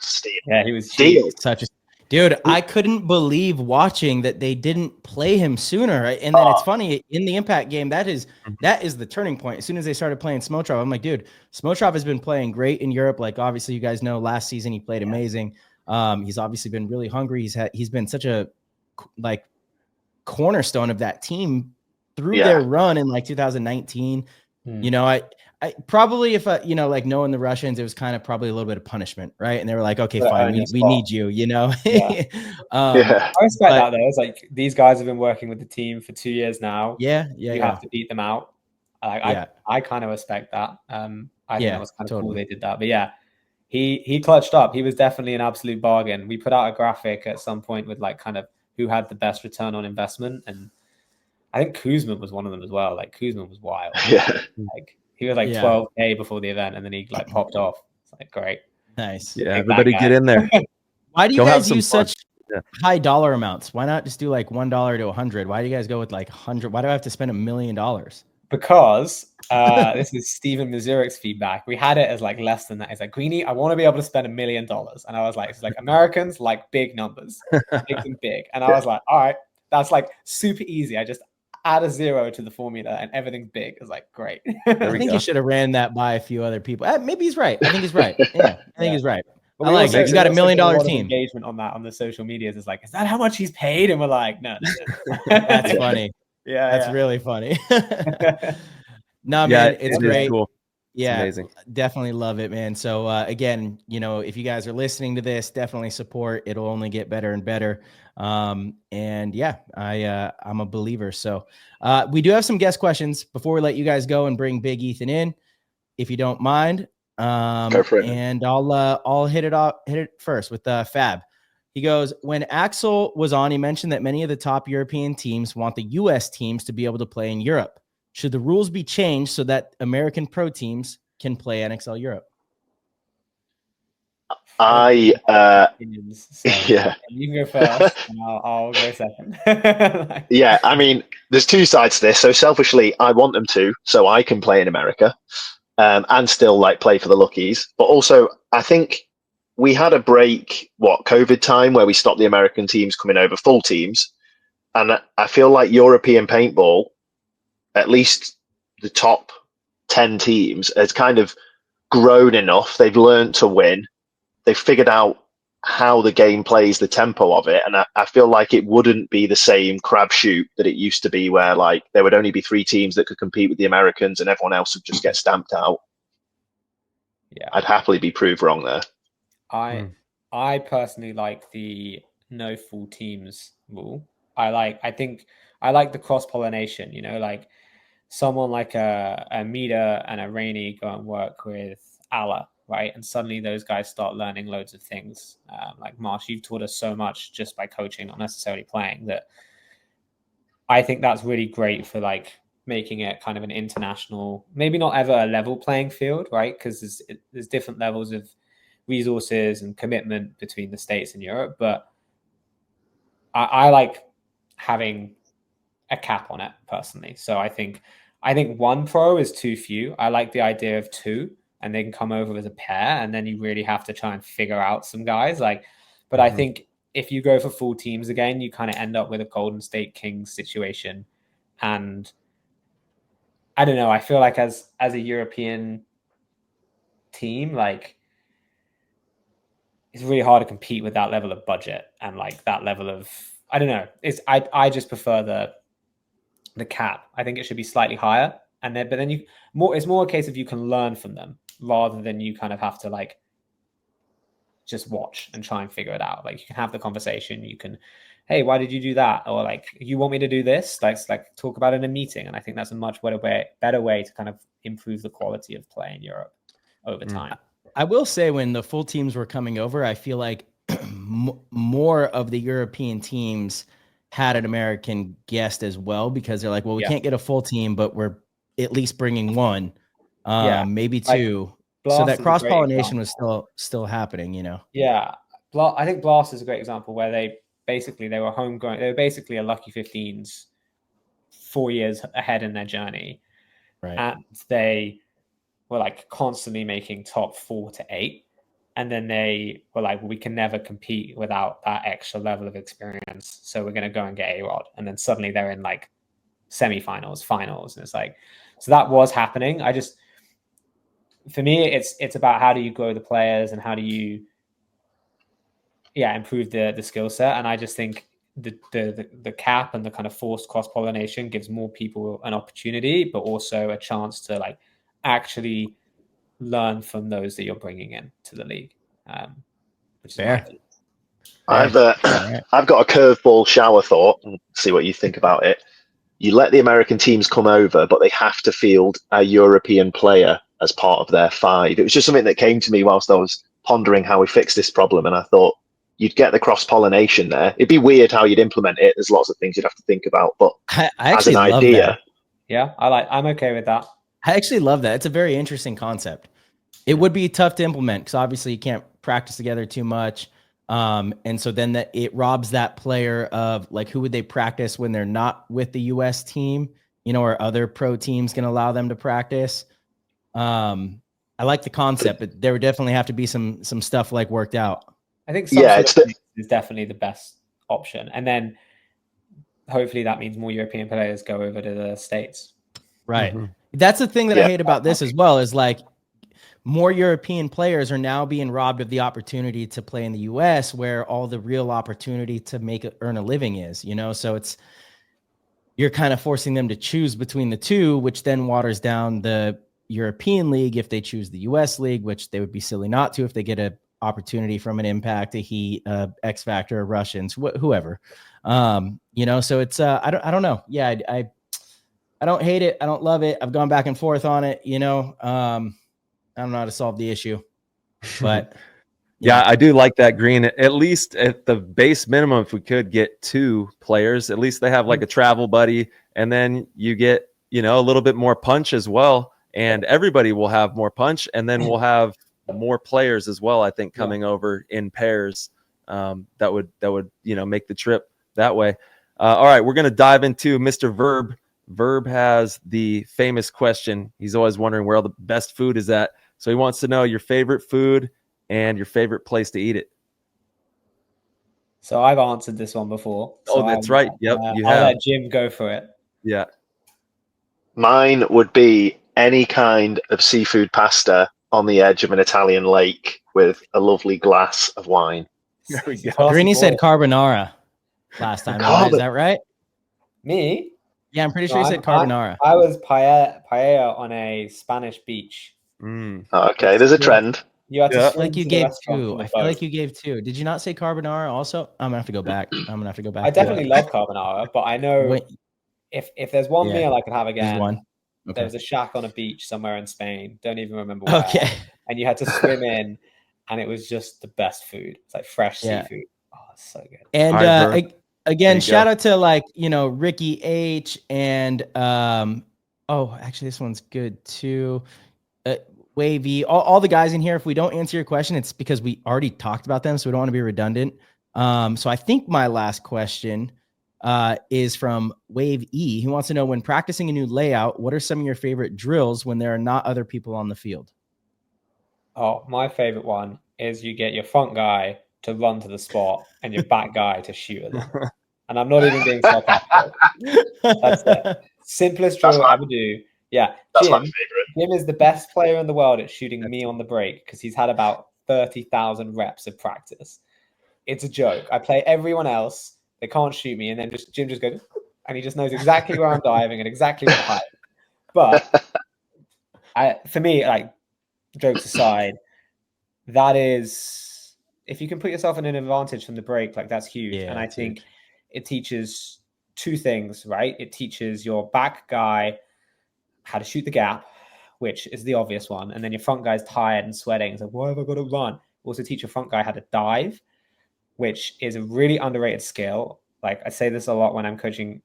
Steal. Yeah, he was Steal. such a dude. I couldn't believe watching that they didn't play him sooner. And then it's funny in the Impact game. That is the turning point. As soon as they started playing Smotrov, I'm like, dude, Smotrov has been playing great in Europe. Like obviously, you guys know last season he played amazing. He's obviously been really hungry. He's been such a like cornerstone of that team through their run in like 2019. You know, I probably if like knowing the Russians, it was kind of probably a little bit of punishment, right? And they were like, okay, fine, we need you, you know. I respect that though. It's like these guys have been working with the team for 2 years now. You have to beat them out. I kind of respect that. I think that was kind of cool they did that. But yeah, he clutched up. He was definitely an absolute bargain. We put out a graphic at some point with like kind of who had the best return on investment, and I think Kuzma was one of them as well. Like Kuzma was wild. Like He was like Yeah. 12K before the event, and then he like popped off. It's like great. Nice. Yeah, Big everybody bad get guy. in there. Why do you Go have guys some use fun. such Yeah. high dollar amounts? Why not just do like $1 to 100? Why do you guys go with like 100? Why do I have to spend $1 million? Because this is Steven Mazurik's feedback. We had it as like less than that. He's like, Greenie, I want to be able to spend $1 million. And I was like, it's like Americans like big numbers, make them big. And I was like, all right, that's like super easy. I just add a 0 to the formula and everything's big. It's like, great. I think you should have ran that by a few other people. Maybe he's right. I think he's right. Yeah, I think he's right. But I like it. You got $1 million team. Engagement on that on the social medias is like, is that how much he's paid? And we're like, no. That's funny. Yeah, that's really funny. No, Yeah, man, it's it is great. cool. Yeah, amazing. Definitely love it, man. So again, you know, if you guys are listening to this, definitely support. It'll only get better and better. And yeah, I'm a believer. So we do have some guest questions before we let you guys go and bring Big Ethan in, if you don't mind. Go for it. And I'll hit it first with Fab. He goes, when Axel was on, he mentioned that many of the top European teams want the US teams to be able to play in Europe. Should the rules be changed so that American pro teams can play NXL Europe? Yeah. You can go first, and I'll go second. Yeah, I mean, there's two sides to this. So selfishly, I want them to, so I can play in America, and still like play for the Luckies. But also, I think we had a break, COVID time, where we stopped the American teams coming over, full teams, and I feel like European paintball, at least the top 10 teams, has kind of grown enough. They've learned to win. They've figured out how the game plays, the tempo of it. And I feel like it wouldn't be the same crapshoot that it used to be, where like there would only be 3 teams that could compete with the Americans and everyone else would just get stamped out. Yeah, I'd happily be proved wrong there. I personally like the no full teams rule. I think I like the cross-pollination, you know, like someone like a Mida and a Rainey go and work with Allah, right? And suddenly those guys start learning loads of things. Like Marsh, you've taught us so much just by coaching, not necessarily playing, that I think that's really great for like making it kind of an international, maybe not ever a level playing field, right? Because there's different levels of resources and commitment between the States and Europe. But I like having a cap on it personally. So I think 1 pro is too few. I like the idea of 2, and they can come over as a pair, and then you really have to try and figure out some guys. But I think if you go for full teams again, you kind of end up with a Golden State Kings situation. And I don't know, I feel like as a European team, like it's really hard to compete with that level of budget and like that level of, I don't know. I just prefer the cap. I think it should be slightly higher, and then it's more a case of you can learn from them rather than you kind of have to like just watch and try and figure it out. Like you can have the conversation. You can, hey, why did you do that? Or like, you want me to do this? Like talk about it in a meeting. And I think that's a much better way to kind of improve the quality of play in Europe over time. I will say, when the full teams were coming over, I feel like more of the European teams had an American guest as well, because they're like, well, we can't get a full team, but we're at least bringing 1, maybe 2. Blast so that cross-pollination was still happening, you know? Yeah. I think Blast is a great example where they were homegrown. They were basically a Lucky 15's 4 years ahead in their journey. Right. And they were like constantly making top 4 to 8. And then they were like, well, we can never compete without that extra level of experience. So we're going to go and get A-Rod. And then suddenly they're in like semifinals, finals. And it's like, so that was happening. For me, it's about how do you grow the players and how do you, improve the skill set. And I just think the cap and the kind of forced cross-pollination gives more people an opportunity, but also a chance to like actually learn from those that you're bringing in to the league. Which is fair. I've got a curveball shower thought, and see what you think about it. You let the American teams come over, but they have to field a European player as part of their 5. It was just something that came to me whilst I was pondering how we fix this problem, and I thought you'd get the cross-pollination there. It'd be weird how you'd implement it. There's lots of things you'd have to think about, but I as an love idea, that. Yeah, I'm okay with that. I actually love that. It's a very interesting concept. It would be tough to implement because obviously you can't practice together too much. And so then that it robs that player of like, who would they practice when they're not with the US team, you know, or other pro teams can allow them to practice. I like the concept, but there would definitely have to be some stuff like worked out. I think some sort of is definitely the best option. And then hopefully that means more European players go over to the States. Right. Mm-hmm. That's the thing that I hate about this as well, is like more European players are now being robbed of the opportunity to play in the US, where all the real opportunity to earn a living is, you know? So you're kind of forcing them to choose between the two, which then waters down the European league if they choose the US league, which they would be silly not to if they get an opportunity from an Impact, a Heat, X Factor, Russians, whoever. You know, so it's I don't know. Yeah, I don't hate it. I don't love it. I've gone back and forth on it, you know. I don't know how to solve the issue, but yeah, I do like that, Green. At least at the base minimum, if we could get 2 players, at least they have like a travel buddy, and then you get, you know, a little bit more punch as well, and everybody will have more punch, and then we'll have more players as well, I think, coming over in pairs. That would, you know, make the trip that way. All right, we're going to dive into Mr. Verb. Verb has the famous question. He's always wondering where all the best food is at. So he wants to know your favorite food and your favorite place to eat it. So I've answered this one before. So that's right. Yep, you have. I'll let Jim go for it. Yeah. Mine would be any kind of seafood pasta on the edge of an Italian lake with a lovely glass of wine. There we go. Greeny said carbonara last time. Is that right? Me? Yeah, I'm pretty sure you said carbonara. I was paella on a Spanish beach. Okay, there's a trend. You had to I feel like you gave 2. I feel like you gave 2. Did you not say carbonara also? I'm gonna have to go back. I definitely love carbonara, but I know if there's one meal I could have again, there was a shack on a beach somewhere in Spain. Don't even remember where. Okay. And you had to swim in, and it was just the best food. It's like fresh seafood. Oh, it's so good. And again, shout out to, like, you know, Ricky H and actually this one's good too. Wavy, all the guys in here. If we don't answer your question, it's because we already talked about them, so we don't want to be redundant. So I think my last question is from Wave E. He wants to know, when practicing a new layout, what are some of your favorite drills when there are not other people on the field? Oh, my favorite one is you get your front guy to run to the spot and your back guy to shoot at them. And I'm not even being sarcastic. That's the simplest drill I ever do. Yeah, that's my favorite. Jim is the best player in the world at shooting me on the break because he's had about 30,000 reps of practice. It's a joke. I play everyone else. They can't shoot me. And then Jim just goes, and he just knows exactly where I'm diving and exactly what height. But for me, like, jokes aside, that is, if you can put yourself in an advantage from the break, like, that's huge. And I think it teaches 2 things, right? It teaches your back guy how to shoot the gap, which is the obvious one. And then your front guy's tired and sweating. So why have I got to run? Also teach your front guy how to dive, which is a really underrated skill. Like, I say this a lot when I'm coaching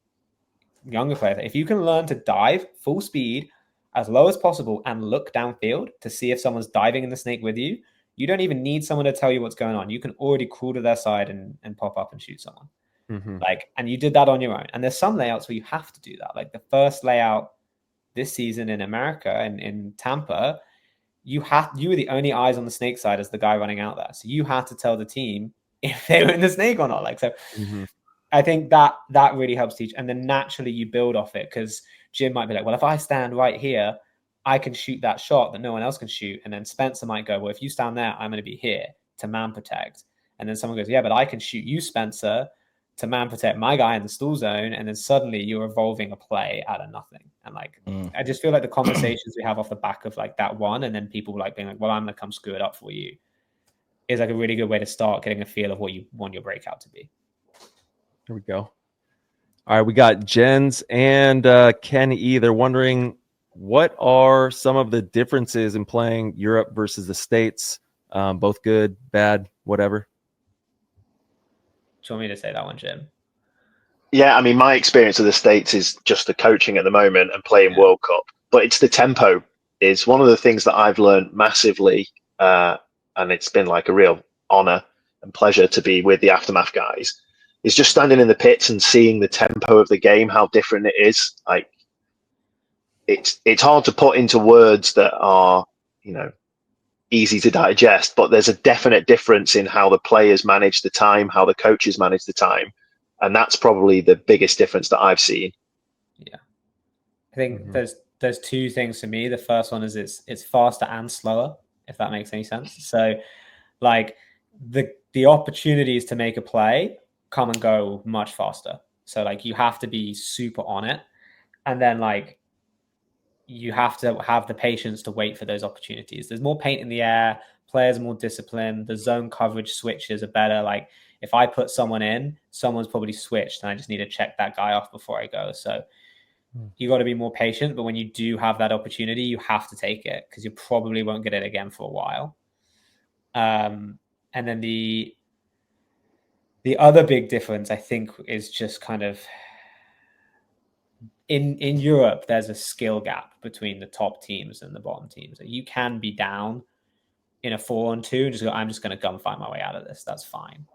younger players. If you can learn to dive full speed as low as possible and look downfield to see if someone's diving in the snake with you, you don't even need someone to tell you what's going on. You can already crawl to their side and pop up and shoot someone. Like, and you did that on your own. And there's some layouts where you have to do that. Like the first layout this season in America and in Tampa, you were the only eyes on the snake side as the guy running out there. So you had to tell the team if they were in the snake or not. Like, so I think that really helps teach. And then naturally you build off it, because Jim might be like, well, if I stand right here, I can shoot that shot that no one else can shoot. And then Spencer might go, well, if you stand there, I'm going to be here to man protect. And then someone goes, yeah, but I can shoot you, Spencer, to man protect my guy in the stall zone. And then suddenly you're evolving a play out of nothing. And like, I just feel like the conversations we have off the back of like that one, and then people like being like, well, I'm going to come screw it up for you, is like a really good way to start getting a feel of what you want your breakout to be. There we go. All right, we got Jens and Ken E. They're wondering, what are some of the differences in playing Europe versus the States? Both good, bad, whatever. Do you want me to say that one, Jim? Yeah, I mean, my experience of the States is just the coaching at the moment and playing World Cup. but it's the tempo is one of the things that I've learned massively, and it's been like a real honor and pleasure to be with the Aftermath guys, is just standing in the pits and seeing the tempo of the game, how different it is. Like, it's hard to put into words that are, easy to digest, but there's a definite difference in how the players manage the time, how the coaches manage the time. And that's probably the biggest difference that I've seen. Yeah. I think there's two things for me. The first one is it's faster and slower, if that makes any sense. So like the opportunities to make a play come and go much faster. So like you have to be super on it. And then like you have to have the patience to wait for those opportunities. There's more paint in the air, players are more disciplined, the zone coverage switches are better. Like if I put someone in, someone's probably switched and I just need to check that guy off before I go. So you got to be more patient, but when you do have that opportunity, you have to take it because you probably won't get it again for a while. And then the other big difference, I think, is just kind of in Europe, there's a skill gap between the top teams and the bottom teams. You can be down in a 4-on-2 and just go, I'm just going to gunfight my way out of this. That's fine.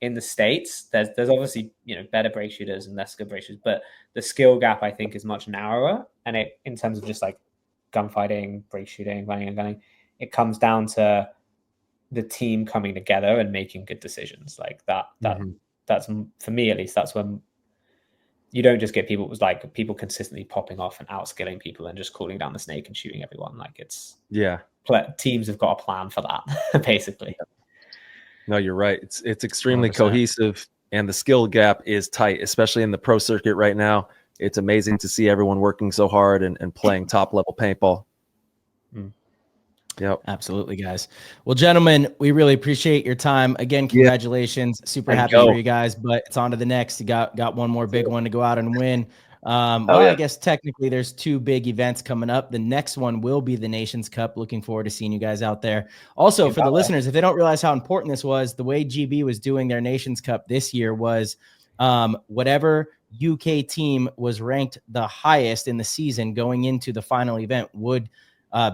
In the States, there's obviously, better break shooters and less good break shooters, but the skill gap, I think, is much narrower. And in terms of just like gunfighting, break shooting, running and gunning, it comes down to the team coming together and making good decisions. Like that's for me, at least, that's when you don't just get people consistently popping off and outskilling people and just calling down the snake and shooting everyone. Like teams have got a plan for that, basically. No, you're right. It's extremely 100%. Cohesive, and the skill gap is tight, especially in the pro circuit right now. It's amazing to see everyone working so hard and playing top level paintball. Yep. Absolutely, guys. Well, gentlemen, we really appreciate your time. Again, congratulations. Super happy for you guys, but it's on to the next. You got one more big one to go out and win. I guess technically there's two big events coming up. The next one will be the Nations Cup. Looking forward to seeing you guys out there. Also, for the listeners, if they don't realize how important this was, the way GB was doing their Nations Cup this year was whatever UK team was ranked the highest in the season going into the final event would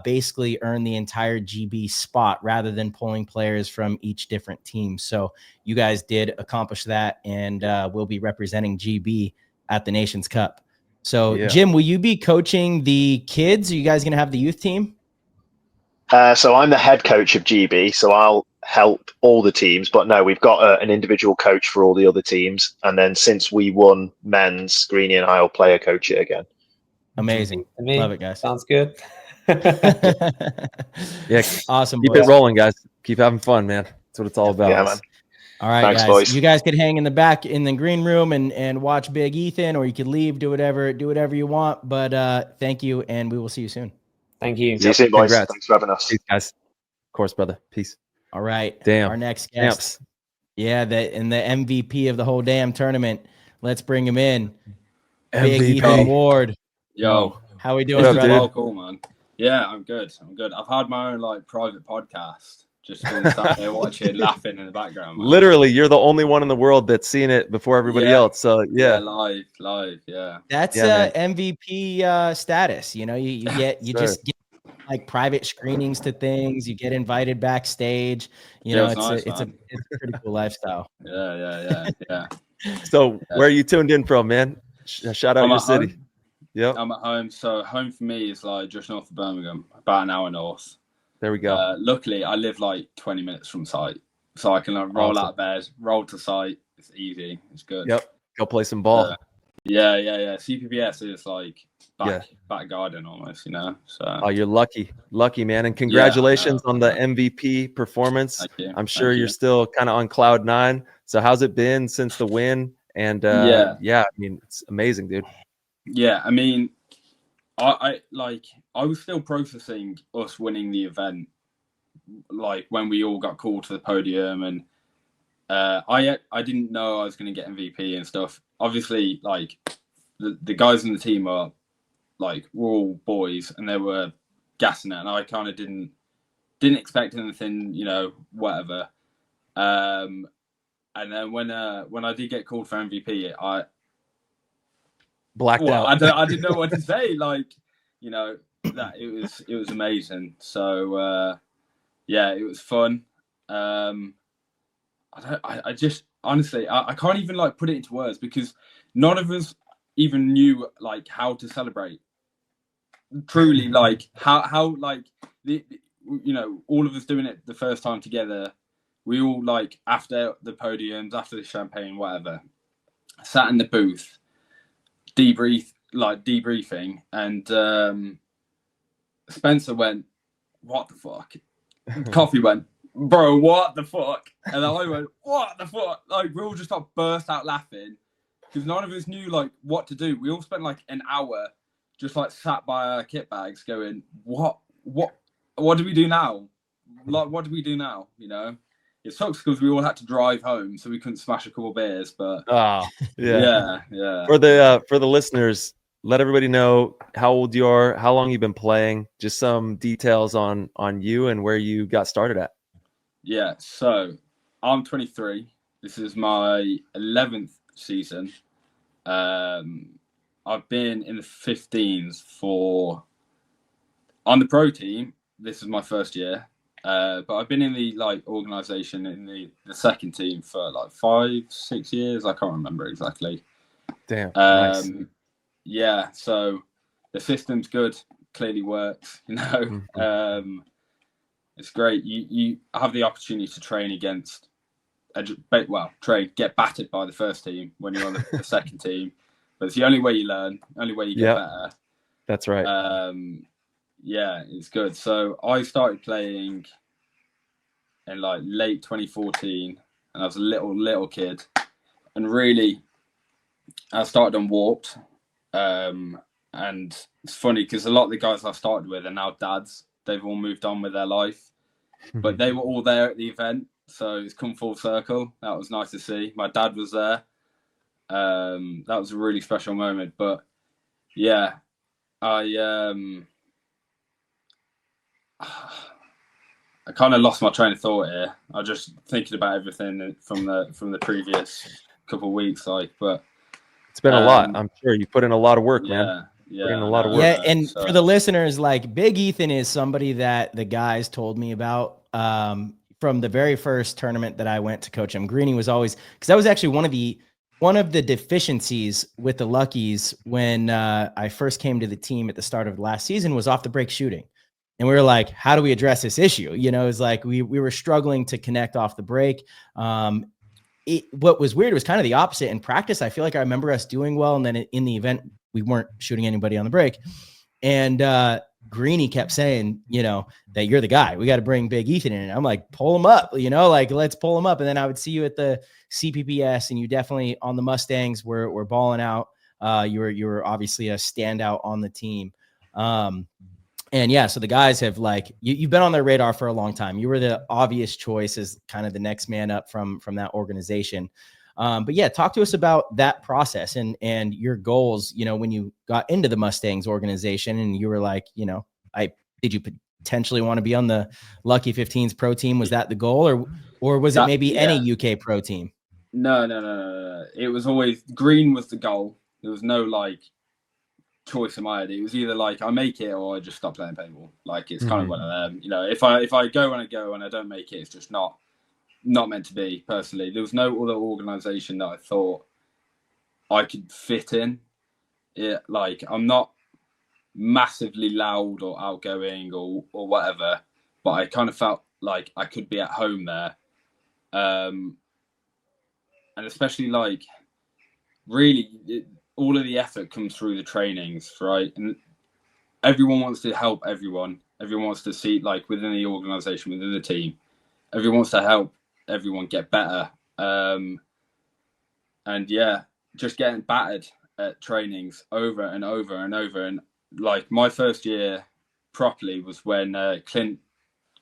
basically earn the entire GB spot rather than pulling players from each different team. So you guys did accomplish that, and we'll be representing GB at the Nations Cup. So Jim, will you be coaching the kids? Are you guys going to have the youth team? So I'm the head coach of GB, so I'll help all the teams. But no, we've got an individual coach for all the other teams. And then since we won men's, Greeny and I will player coach it again. Amazing. Love it, guys. Sounds good. Yeah, awesome. Keep it rolling, guys. Keep having fun, man. That's what it's all about. Yeah, man. All right, thanks, guys. Boys. You guys could hang in the back in the green room and watch Big Ethan, or you could leave, do whatever you want. But thank you, and we will see you soon. Thank you. See you soon, boys. Congrats. Thanks for having us. Peace, guys. Of course, brother. Peace. All right. Damn. Our next guest. Yeah, the MVP of the whole damn tournament. Let's bring him in. MVP. Big Ethan Ward. Yo. How we doing, brother? Well, cool, man. Yeah, I'm good. I've had my own private podcast. Just been sat there watching, laughing in the background. Man. Literally, you're the only one in the world that's seen it before everybody else. So live, yeah. That's MVP status. You just get like private screenings to things. You get invited backstage. It's a pretty cool lifestyle. Yeah. So where are you tuned in from, man? Shout out your city. Yeah, I'm at home. So home for me is just north of Birmingham, about an hour north. There we go. Luckily, I live 20 minutes from site, so I can roll out of bed, roll to site. It's easy. It's good. Yep. Go play some ball. Yeah. CPBS is back garden almost, So. Oh, you're lucky, man, and congratulations on the MVP performance. Thank you. I'm sure you're still kind of on cloud 9. So how's it been since the win? And I mean, it's amazing, dude. Yeah, I mean, I was still processing us winning the event, when we all got called to the podium, and I didn't know I was going to get MVP and stuff. Obviously, the guys in the team are we're all boys, and they were gassing it, and I kind of didn't expect anything, whatever. And then when I did get called for MVP, blacked out. I didn't know what to say. you know, that it was amazing. So yeah, it was fun. I just honestly I can't even like put it into words, because none of us even knew like how to celebrate. Truly, like how like the you know, all of us doing it the first time together. We all, like, after the podiums, after the champagne, whatever, sat in the booth, debriefing, and Spencer went, "What the fuck?" Coffee went, "Bro, what the fuck?" And then I went, "What the fuck?" Like, we all just got burst out laughing because none of us knew like what to do. We all spent like an hour just like sat by our kit bags, going, "What do we do now? Like, what do we do now?" You know. It sucks because we all had to drive home, so we couldn't smash a couple of beers. But yeah. For the listeners, let everybody know how old you are, how long you've been playing, just some details on you and where you got started at. Yeah, so I'm 23. This is my 11th season. I've been in the 15's on the pro team. This is my first year. But I've been in the like organization in the second team for like 5-6 years. I can't remember exactly. Damn. Nice. Yeah, so the system's good, clearly works, you know. Mm-hmm. It's great. You have the opportunity to train against get battered by the first team when you're on the second team. But it's the only way you learn, only way you get better. That's right. Yeah, it's good. So I started playing in like late 2014, and I was a little kid. And really, I started on Warped. And it's funny because a lot of the guys I started with are now dads. They've all moved on with their life, but they were all there at the event. So it's come full circle. That was nice to see. My dad was there. That was a really special moment. But yeah, I kind of lost my train of thought here. I just thinking about everything from the previous couple of weeks, like. But it's been a lot. I'm sure you put in a lot of work, man. Yeah, put in a lot of work. Yeah, and for the listeners, like Big Ethan is somebody that the guys told me about from the very first tournament that I went to coach him. Greeny was always, because that was actually one of the deficiencies with the Luckies when I first came to the team at the start of last season was off the break shooting. And we were like, how do we address this issue? You know, it's like we were struggling to connect off the break. What was weird was kind of the opposite. In practice, I feel like I remember us doing well. And then in the event, we weren't shooting anybody on the break. And Greeny kept saying, you know, that you're the guy. We got to bring Big Ethan in. And I'm like, pull him up, you know, like let's pull him up. And then I would see you at the CPPS, and you definitely on the Mustangs were balling out. You were obviously a standout on the team. And yeah, so the guys have like, you've been on their radar for a long time. You were the obvious choice as kind of the next man up from that organization. But yeah, talk to us about that process and your goals, you know, when you got into the Mustangs organization and you were like, you know, did you potentially want to be on the Lucky 15's pro team? Was that the goal, or was it maybe any UK pro team? No. It was always Green was the goal. There was no like choice in my head. It was either like I make it or I just stop playing paintball. Like it's kind of one of them. You know, if I go and I go and I don't make it, it's just not meant to be. Personally, there was no other organization that I thought I could fit in. It like I'm not massively loud or outgoing or whatever, but I kind of felt like I could be at home there. And especially like really all of the effort comes through the trainings, right? And everyone wants to help everyone. Everyone wants to see, like, within the organization, within the team, everyone wants to help everyone get better. And yeah, just getting battered at trainings over and over and over. And like my first year properly was when Clint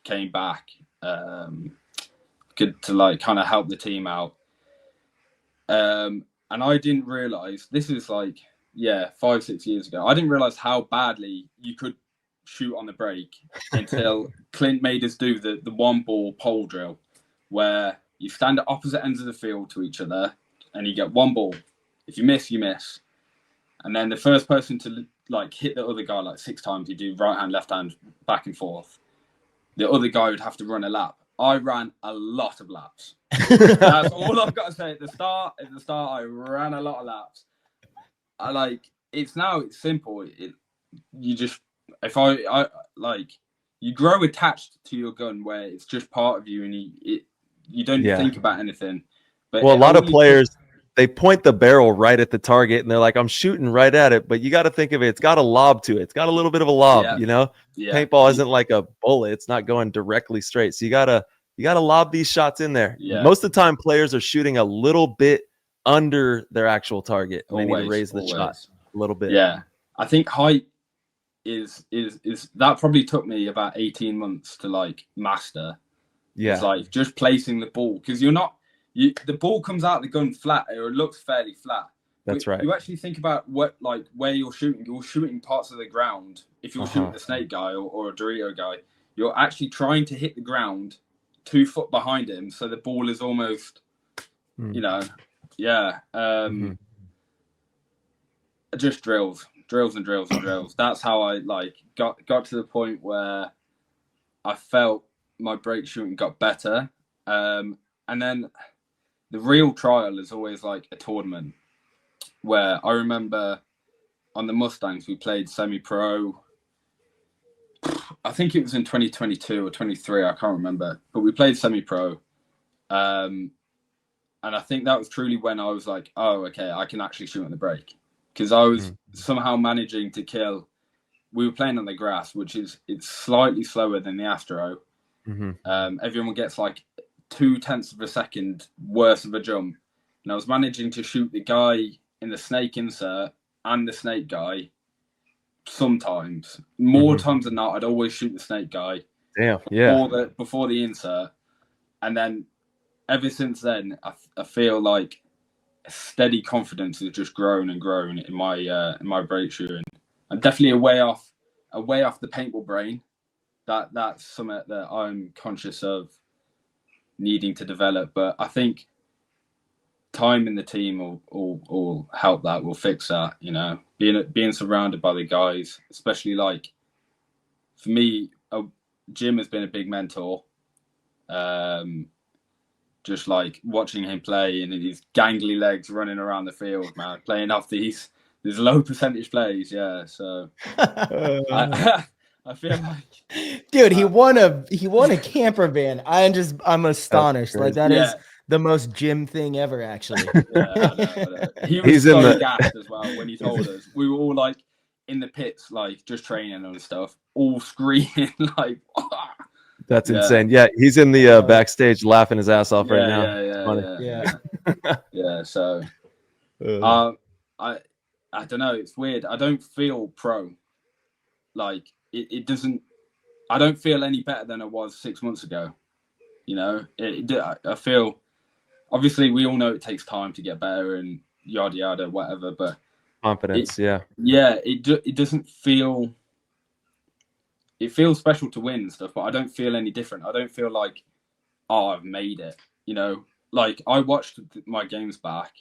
came back, good to like kind of help the team out. And I didn't realize, this is like, 5-6 years ago, I didn't realize how badly you could shoot on the break until Clint made us do the one ball pole drill, where you stand at opposite ends of the field to each other and you get one ball. If you miss, you miss. And then the first person like hit the other guy like 6 times. You do right hand, left hand, back and forth. The other guy would have to run a lap. I ran a lot of laps. That's all I've got to say. At the start, I ran a lot of laps. It's simple. You grow attached to your gun where it's just part of you, and you don't think about anything. But a lot of players, they point the barrel right at the target, and they're like, "I'm shooting right at it." But you got to think of it; it's got a lob to it. It's got a little bit of a lob, you know. Yeah. Paintball isn't like a bullet; it's not going directly straight. So you gotta lob these shots in there. Yeah. Most of the time, players are shooting a little bit under their actual target. And they need to raise the shot a little bit. Yeah, I think height is that probably took me about 18 months to like master. Yeah, it's like just placing the ball, because the ball comes out of the gun flat, or it looks fairly flat. That's right. You actually think about where you're shooting parts of the ground. If you're shooting the snake guy or a Dorito guy, you're actually trying to hit the ground 2 foot behind him, so the ball is almost, just drills and drills. That's how I got to the point where I felt my break shooting got better, and then the real trial is always like a tournament, where I remember on the Mustangs we played semi-pro. I think it was in 2022 or 23, I can't remember, but we played semi-pro, and I think that was truly when I was like, oh, okay, I can actually shoot on the break, because I was somehow managing to kill. We were playing on the grass, it's slightly slower than the Astro. Everyone gets like 0.2 of a second worse of a jump, and I was managing to shoot the guy in the snake insert and the snake guy. Sometimes, more times than not, I'd always shoot the snake guy. Damn, before the insert, and then ever since then, I feel like a steady confidence has just grown and grown in my break shooting. I'm definitely a way off the paintball brain. That's something that I'm conscious of needing to develop, but I think time in the team will help that, will fix that, being surrounded by the guys, especially like for me, Jim has been a big mentor. Just like watching him play and his gangly legs running around the field, man, playing off these low percentage plays. Yeah, so I feel like, dude, he won a camper van. I'm astonished. Like that is the most Jim thing ever, actually. I know. He was so gassed as well when he told us. We were all like in the pits, like just training and stuff, all screaming like. That's insane. Yeah, he's in the backstage laughing his ass off right now. Yeah. So, I don't know. It's weird. I don't feel pro. Like it doesn't. I don't feel any better than I was 6 months ago. I feel. Obviously, we all know it takes time to get better and yada yada, whatever. But confidence, it doesn't feel. It feels special to win and stuff, but I don't feel any different. I don't feel like, oh, I've made it. Like I watched my games back.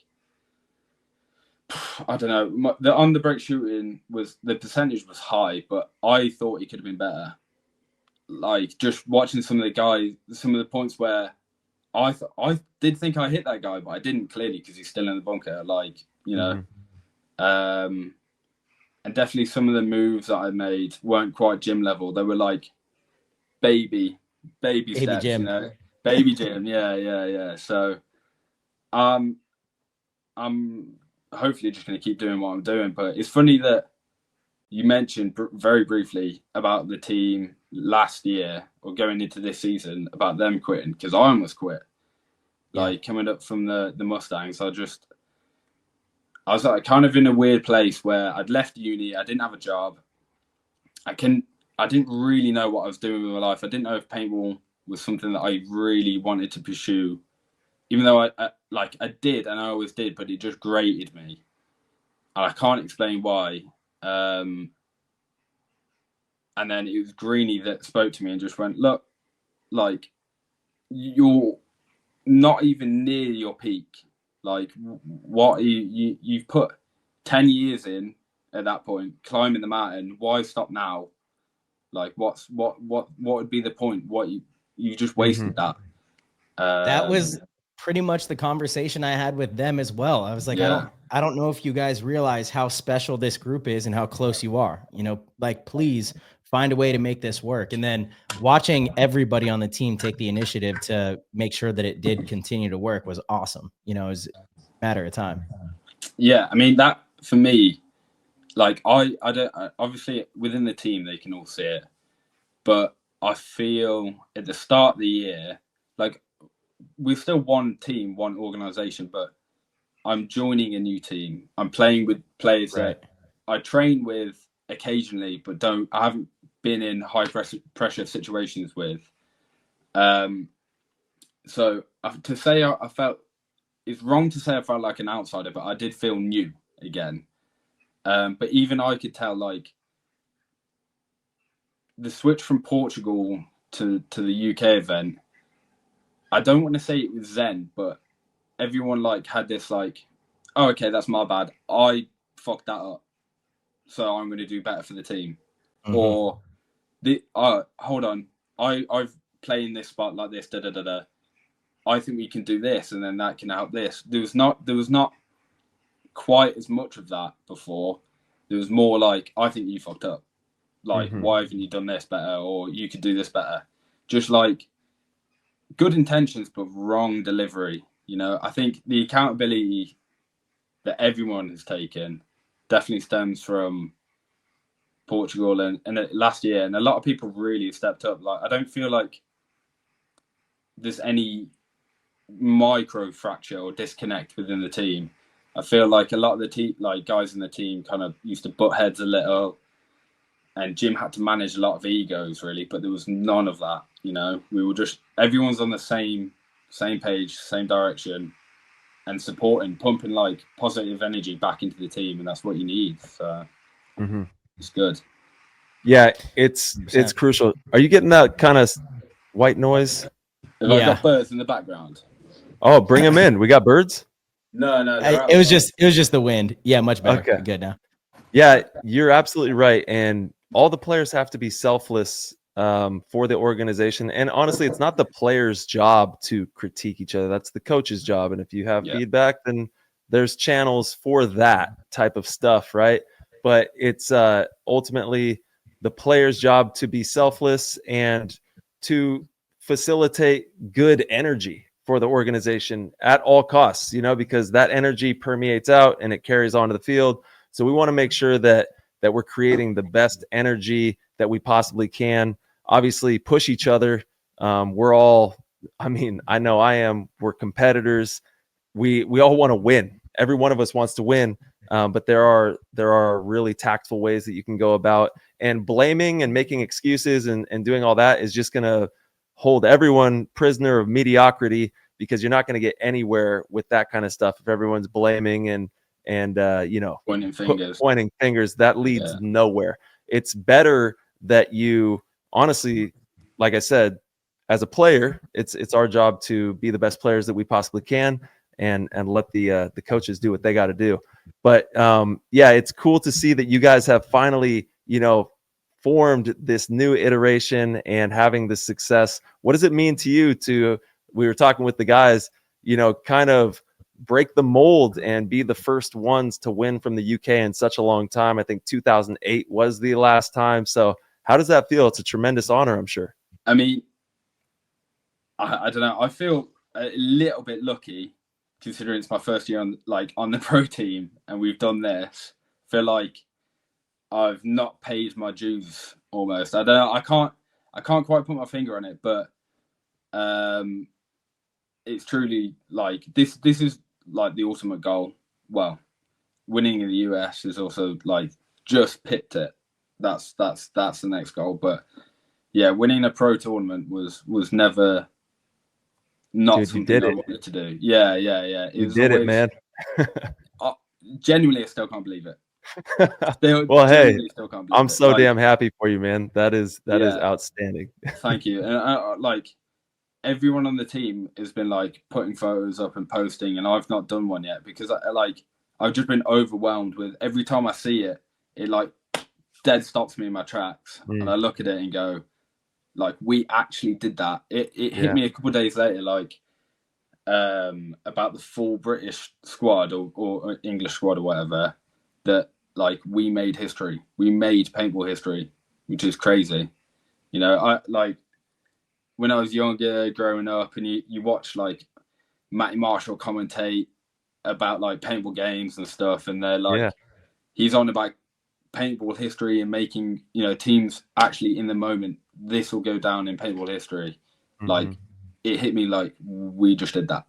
I don't know. The on the break shooting the percentage was high, but I thought it could have been better. Like just watching some of the points where I did think I hit that guy, but I didn't clearly because he's still in the bunker. And definitely some of the moves that I made weren't quite gym level. They were like baby steps, gym. Baby gym. Yeah. So, I'm hopefully just going to keep doing what I'm doing. But it's funny that you mentioned very briefly about the team last year or going into this season about them quitting, because I almost quit. Like coming up from the Mustangs, I was like kind of in a weird place where I'd left uni. I didn't have a job. I didn't really know what I was doing with my life. I didn't know if paintball was something that I really wanted to pursue, even though I did, and I always did, but it just grated me. And I can't explain why. And then it was Greeny that spoke to me and just went, look, like you're not even near your peak. Like what you've put 10 years in at that point, climbing the mountain. Why stop now? Like, what would be the point? What you just wasted that. That was pretty much the conversation I had with them as well. I was like, I don't know if you guys realize how special this group is and how close you are. You know, like, please find a way to make this work. And then watching everybody on the team take the initiative to make sure that it did continue to work was awesome. You know, it was a matter of time. Yeah, I mean, that for me, like, I don't, obviously within the team they can all see it, but I feel at the start of the year, like, we're still one team, one organization, but I'm joining a new team. I'm playing with players that I train with occasionally, but I haven't been in high pressure situations with. So to say I felt, it's wrong to say I felt like an outsider, but I did feel new again. But even I could tell, like, the switch from Portugal to the UK event, I don't want to say it was zen, but everyone, like, had this, like, oh, okay, that's my bad. I fucked that up, so I'm going to do better for the team. Or, hold on, I've played in this spot like this, da-da-da-da. I think we can do this, and then that can help this. There was not quite as much of that before. There was more like, I think you fucked up. Like, why haven't you done this better? Or you could do this better. Just like good intentions, but wrong delivery. You know, I think the accountability that everyone has taken definitely stems from Portugal and last year. And a lot of people really stepped up. Like, I don't feel like there's any micro fracture or disconnect within the team. I feel like a lot of the guys in the team kind of used to butt heads a little, and Jim had to manage a lot of egos, really, but there was none of that. You know, we were just, everyone's on the same page, same direction, and supporting, pumping like positive energy back into the team, and that's what you need. So it's good. Yeah, it's crucial. Are you getting that kind of white noise? Have I got birds in the background? Oh, bring them in. We got birds. No. It was just the wind. Yeah, much better. Okay. Good now. Yeah, you're absolutely right. And all the players have to be selfless for the organization. And honestly, it's not the player's job to critique each other. That's the coach's job. And if you have feedback, then there's channels for that type of stuff, right? But it's ultimately the player's job to be selfless and to facilitate good energy for the organization at all costs, you know, because that energy permeates out and it carries onto the field. So we want to make sure that we're creating the best energy that we possibly can. Obviously, push each other. We're all, I mean, I know I am. We're competitors. We all want to win. Every one of us wants to win. But there are really tactful ways that you can go about, and blaming and making excuses and doing all that is just going to hold everyone prisoner of mediocrity, because you're not going to get anywhere with that kind of stuff. If everyone's blaming and you know, pointing fingers, that leads nowhere. It's better that you, honestly, like I said, as a player, it's our job to be the best players that we possibly can, and let the coaches do what they got to do. But yeah, it's cool to see that you guys have finally, you know, formed this new iteration and having this success. What does it mean to you to, we were talking with the guys, you know, kind of break the mold and be the first ones to win from the UK in such a long time? I think 2008 was the last time. So how does that feel? It's a tremendous honor, I'm sure. I mean, I don't know. I feel a little bit lucky considering it's my first year on the pro team and we've done this. I feel like I've not paid my dues almost. I don't know. I can't quite put my finger on it, but it's truly like this is like the ultimate goal. Well, winning in the US is also like just pipped it. That's the next goal. But yeah, winning a pro tournament was never not something I wanted to do. Yeah. You did it, man. Genuinely, I still can't believe it. Well, hey, I'm so damn happy for you, man. That is outstanding. Thank you. And like everyone on the team has been like putting photos up and posting, and I've not done one yet because I've just been overwhelmed with every time I see it. it like dead stops me in my tracks, and I look at it and go, like, we actually did that. It hit me a couple of days later, like, about the full British squad or English squad or whatever, that like we made history. We made paintball history, which is crazy. You know, I like when I was younger, growing up, and you watch like Matty Marshall commentate about like paintball games and stuff, and they're like, he's on about paintball history and making, you know, teams actually in the moment, this will go down in paintball history. Like, it hit me like, we just did that.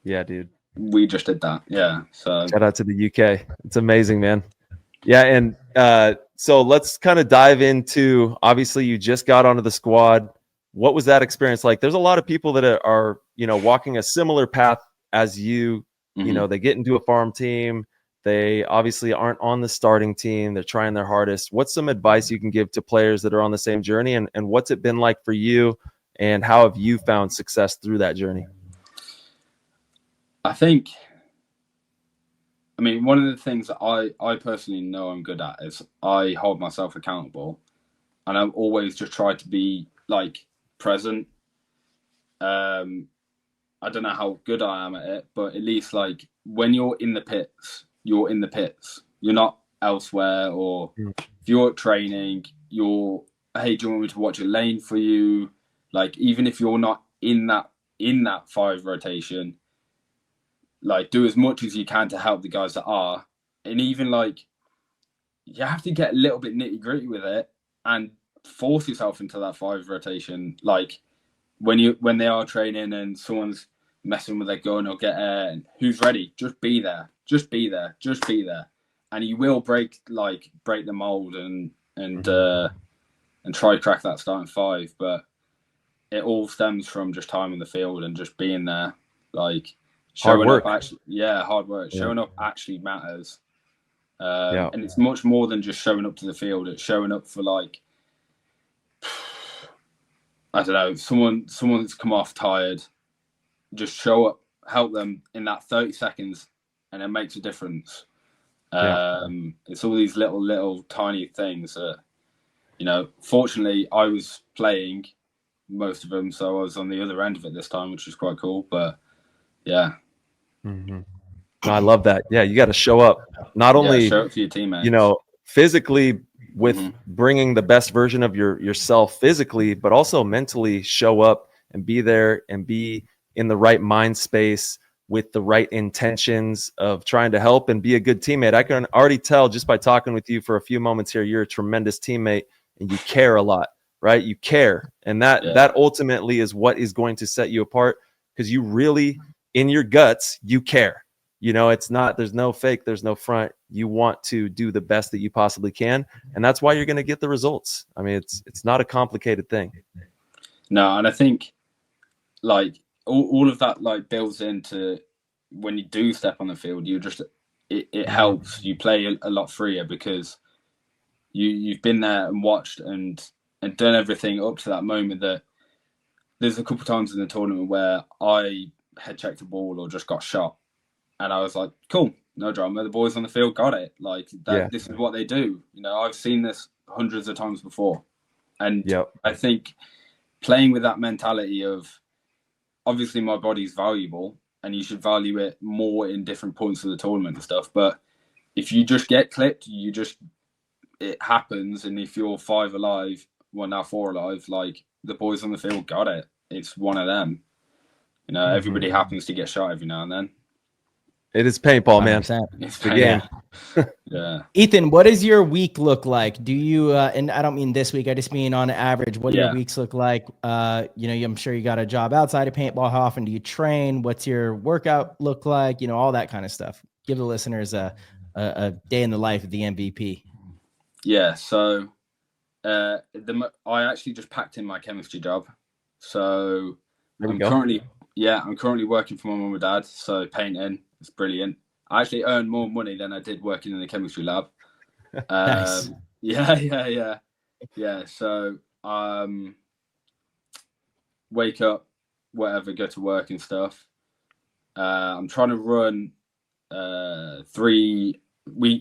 Yeah, dude. We just did that. Yeah. So shout out to the UK. It's amazing, man. Yeah. And so let's kind of dive into, obviously you just got onto the squad. What was that experience like? There's a lot of people that are, you know, walking a similar path as you. You know, they get into a farm team. They obviously aren't on the starting team. They're trying their hardest. What's some advice you can give to players that are on the same journey, and what's it been like for you, and how have you found success through that journey? I mean, one of the things that I personally know I'm good at is I hold myself accountable, and I've always just tried to be like present. I don't know how good I am at it, but at least like when you're in the pits, you're in the pits. You're not elsewhere, or if you're training, you're, hey, do you want me to watch a lane for you? Like, even if you're not in that 5 rotation, like, do as much as you can to help the guys that are. And even like, you have to get a little bit nitty gritty with it and force yourself into that 5 rotation. Like when they are training and someone's messing with their gun or get air, and who's ready, just be there. Just be there. Just be there. And you will break the mold and try to crack that starting 5. But it all stems from just time in the field and just being there. Like, showing up actually, hard work. Showing up actually matters. And it's much more than just showing up to the field. It's showing up for, like, I don't know, someone's come off tired. Just show up, help them in that 30 seconds, and it makes a difference. It's all these little tiny things that, you know, fortunately I was playing most of them, so I was on the other end of it this time, which was quite cool. But yeah. I love that. Yeah, you got to show up, not only show up for your teammates, you know, physically with bringing the best version of yourself physically, but also mentally show up and be there and be in the right mind space with the right intentions of trying to help and be a good teammate. I can already tell just by talking with you for a few moments here, you're a tremendous teammate and you care a lot, right? You care. And that ultimately is what is going to set you apart, because you really, in your guts, you care. You know, it's not, there's no fake, there's no front. You want to do the best that you possibly can. And that's why you're going to get the results. I mean, it's not a complicated thing. No, and I think like all of that like builds into when you do step on the field, you just, it helps you play a lot freer, because you've been there and watched and done everything up to that moment. That there's a couple of times in the tournament where I head checked the ball or just got shot, and I was like, cool, no drama, the boys on the field got it. Like that, this is what they do. You know, I've seen this hundreds of times before. And I think playing with that mentality of, obviously my body's valuable and you should value it more in different points of the tournament and stuff. But if you just get clipped, it happens. And if you're 5 alive, well, now 4 alive, like the boys on the field got it. It's one of them. You know, everybody happens to get shot every now and then. It is paintball, man. 100%. It's the game. Yeah. Ethan, what does your week look like? Do you, and I don't mean this week, I just mean on average, what do your weeks look like? You know, I'm sure you got a job outside of paintball. How often do you train? What's your workout look like? You know, all that kind of stuff. Give the listeners a day in the life of the MVP. Yeah. So I actually just packed in my chemistry job. So I'm currently working for my mum and dad. So painting. It's brilliant. I actually earned more money than I did working in the chemistry lab. Nice. Yeah. So wake up, whatever, go to work and stuff. I'm trying to run 3 we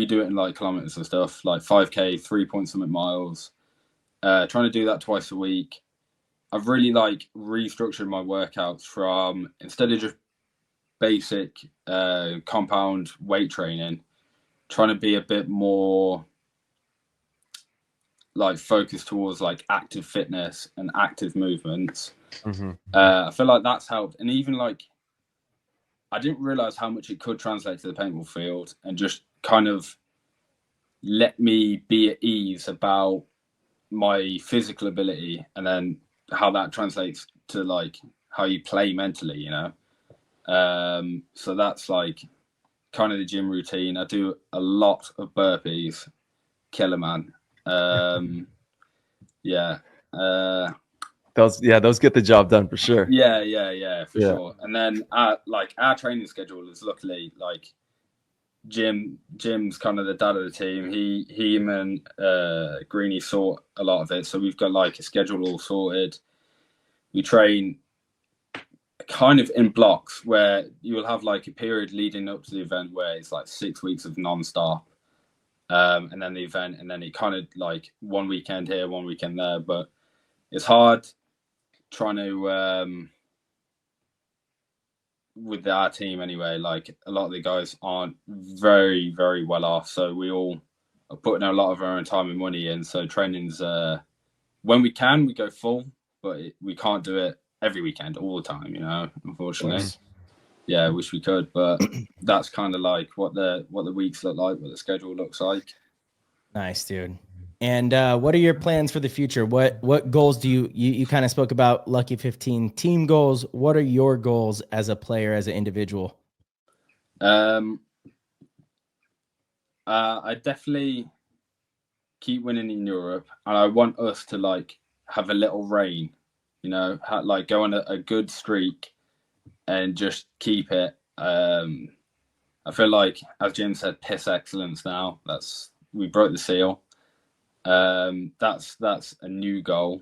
do it in like kilometers and stuff, like 5K, 3-point-something miles. Trying to do that twice a week. I've really like restructured my workouts from, instead of just basic compound weight training, trying to be a bit more like focused towards like active fitness and active movements. I feel like that's helped. And even like, I didn't realize how much it could translate to the paintball field, and just kind of let me be at ease about my physical ability, and then how that translates to like how you play mentally, you know. So that's like kind of the gym routine. I do a lot of burpees, killer man. Those get the job done for sure. For sure. And then our training schedule is luckily like Jim's kind of the dad of the team. Him and Greenie sort a lot of it, so we've got like a schedule all sorted. We train kind of in blocks, where you will have like a period leading up to the event where it's like 6 weeks of non-stop, and then the event, and then it kind of like one weekend here, one weekend there. But it's hard trying to with our team anyway, like a lot of the guys aren't very, very well off, so we all are putting a lot of our own time and money in. So training's when we can, we go full, but we can't do it every weekend all the time, you know, unfortunately. Yeah, I wish we could, but that's kind of like what the weeks look like, what the schedule looks like. Nice, dude. And what are your plans for the future? What goals do you kind of spoke about Lucky 15 team goals? What are your goals as a player, as an individual? I definitely keep winning in Europe, and I want us to like have a little reign, you know, like go on a good streak and just keep it. I feel like, as Jim said, piss excellence now. We broke the seal. That's a new goal.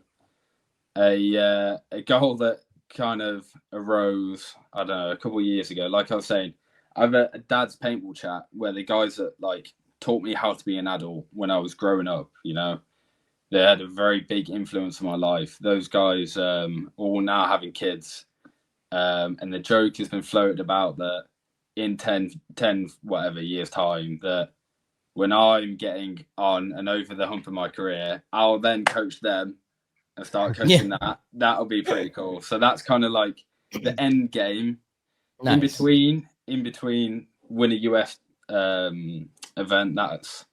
A goal that kind of arose, I don't know, a couple of years ago. Like I was saying, I have a dad's paintball chat where the guys that like taught me how to be an adult when I was growing up, you know, they had a very big influence on my life. Those guys all now having kids, and the joke has been floated about that in 10 whatever years time, that when I'm getting on and over the hump of my career, I'll then coach them and start coaching that. That'll be pretty cool. So that's kind of like the end game. Nice. In between win a US event, that's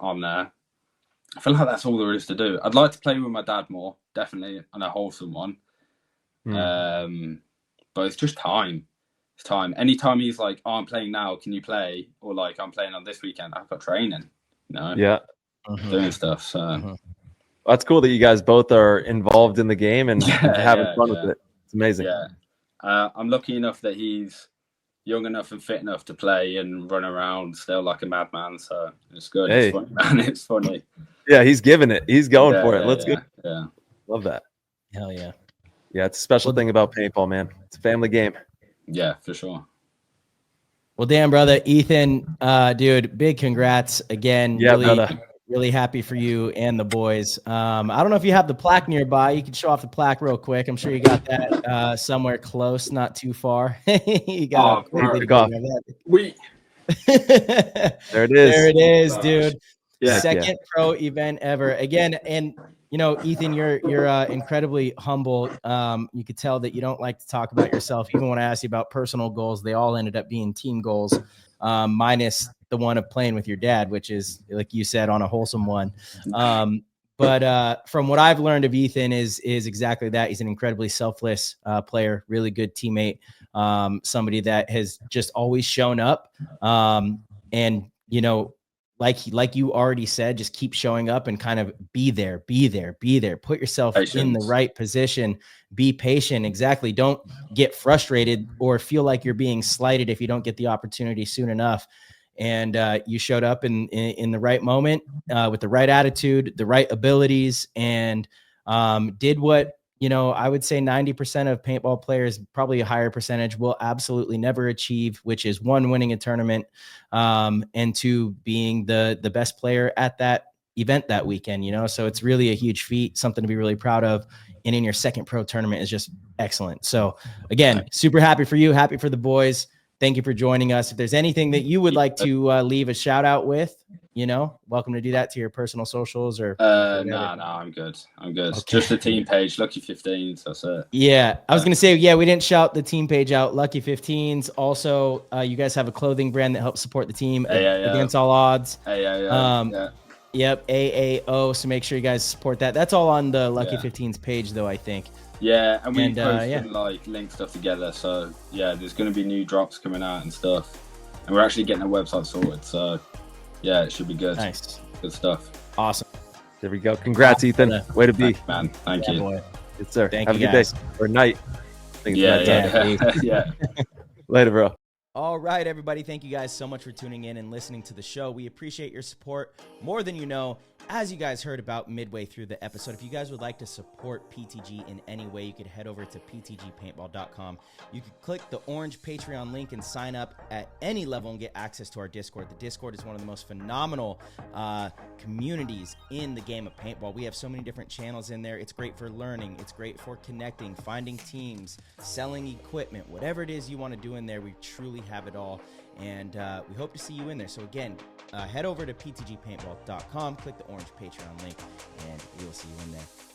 on there. I feel like that's all there is to do. I'd like to play with my dad more, definitely, on a wholesome one. But it's just time. It's time. Anytime he's like, "Oh, I'm playing now, can you play?" Or like, "I'm playing on this weekend, I've got training," you know? Yeah. Doing stuff. So that's cool that you guys both are involved in the game and having fun with it. It's amazing. Yeah. I'm lucky enough that he's young enough and fit enough to play and run around still like a madman. So it's good. Hey. It's funny, man. It's funny. Yeah, he's giving it. He's going for it. Let's go. Yeah. Love that. Hell yeah. Yeah, it's a special thing about paintball, man. It's a family game. Yeah, for sure. Well, damn, brother. Ethan, dude, big congrats again. Yeah, really, brother. Really happy for you and the boys. I don't know if you have the plaque nearby. You can show off the plaque real quick. I'm sure you got that somewhere close, not too far. You got there it is. There it is, dude. Yeah, Second pro event ever. Again, and you know, Ethan, you're incredibly humble. You could tell that you don't like to talk about yourself. Even when I asked you about personal goals, they all ended up being team goals, minus the one of playing with your dad, which is, like you said, on a wholesome one. But from what I've learned of Ethan is exactly that. He's an incredibly selfless player, really good teammate, somebody that has just always shown up. And, you know, like you already said, just keep showing up and kind of be there. Put yourself in the right position. Be patient. Exactly. Don't get frustrated or feel like you're being slighted if you don't get the opportunity soon enough. And you showed up in the right moment with the right attitude, the right abilities, and did what you know, I would say 90% of paintball players, probably a higher percentage, will absolutely never achieve, which is one, winning a tournament, and two, being the best player at that event that weekend, you know? So it's really a huge feat, something to be really proud of. And in your second pro tournament is just excellent. So again, super happy for you. Happy for the boys. Thank you for joining us. If there's anything that you would like to leave a shout out with, you know, welcome to do that to your personal socials or. No, I'm good. Okay. Just the team page, Lucky 15's. That's it. Yeah. I was going to say, yeah, we didn't shout the team page out. Lucky 15's. Also, you guys have a clothing brand that helps support the team against all odds. Yep, AAO. So make sure you guys support that. That's all on the Lucky 15's page, though, I think. Yeah, and we posted like link stuff together. So yeah, there's going to be new drops coming out and stuff, and we're actually getting a website sorted. So yeah, it should be good. Nice, good stuff. Awesome. There we go. Congrats, Ethan. Way to be, man. Thank you. Boy. Good sir. Thank Have you a good guys. day or night. I think it's yeah. Later, bro. All right, everybody. Thank you guys so much for tuning in and listening to the show. We appreciate your support more than you know. As you guys heard about midway through the episode, if you guys would like to support PTG in any way, you could head over to ptgpaintball.com. You could click the orange Patreon link and sign up at any level and get access to our Discord. The Discord is one of the most phenomenal communities in the game of paintball. We have so many different channels in there. It's great for learning. It's great for connecting, finding teams, selling equipment, whatever it is you want to do in there. We truly have it all. And we hope to see you in there. So again, head over to ptgpaintball.com, click the orange Patreon link, and we will see you in there.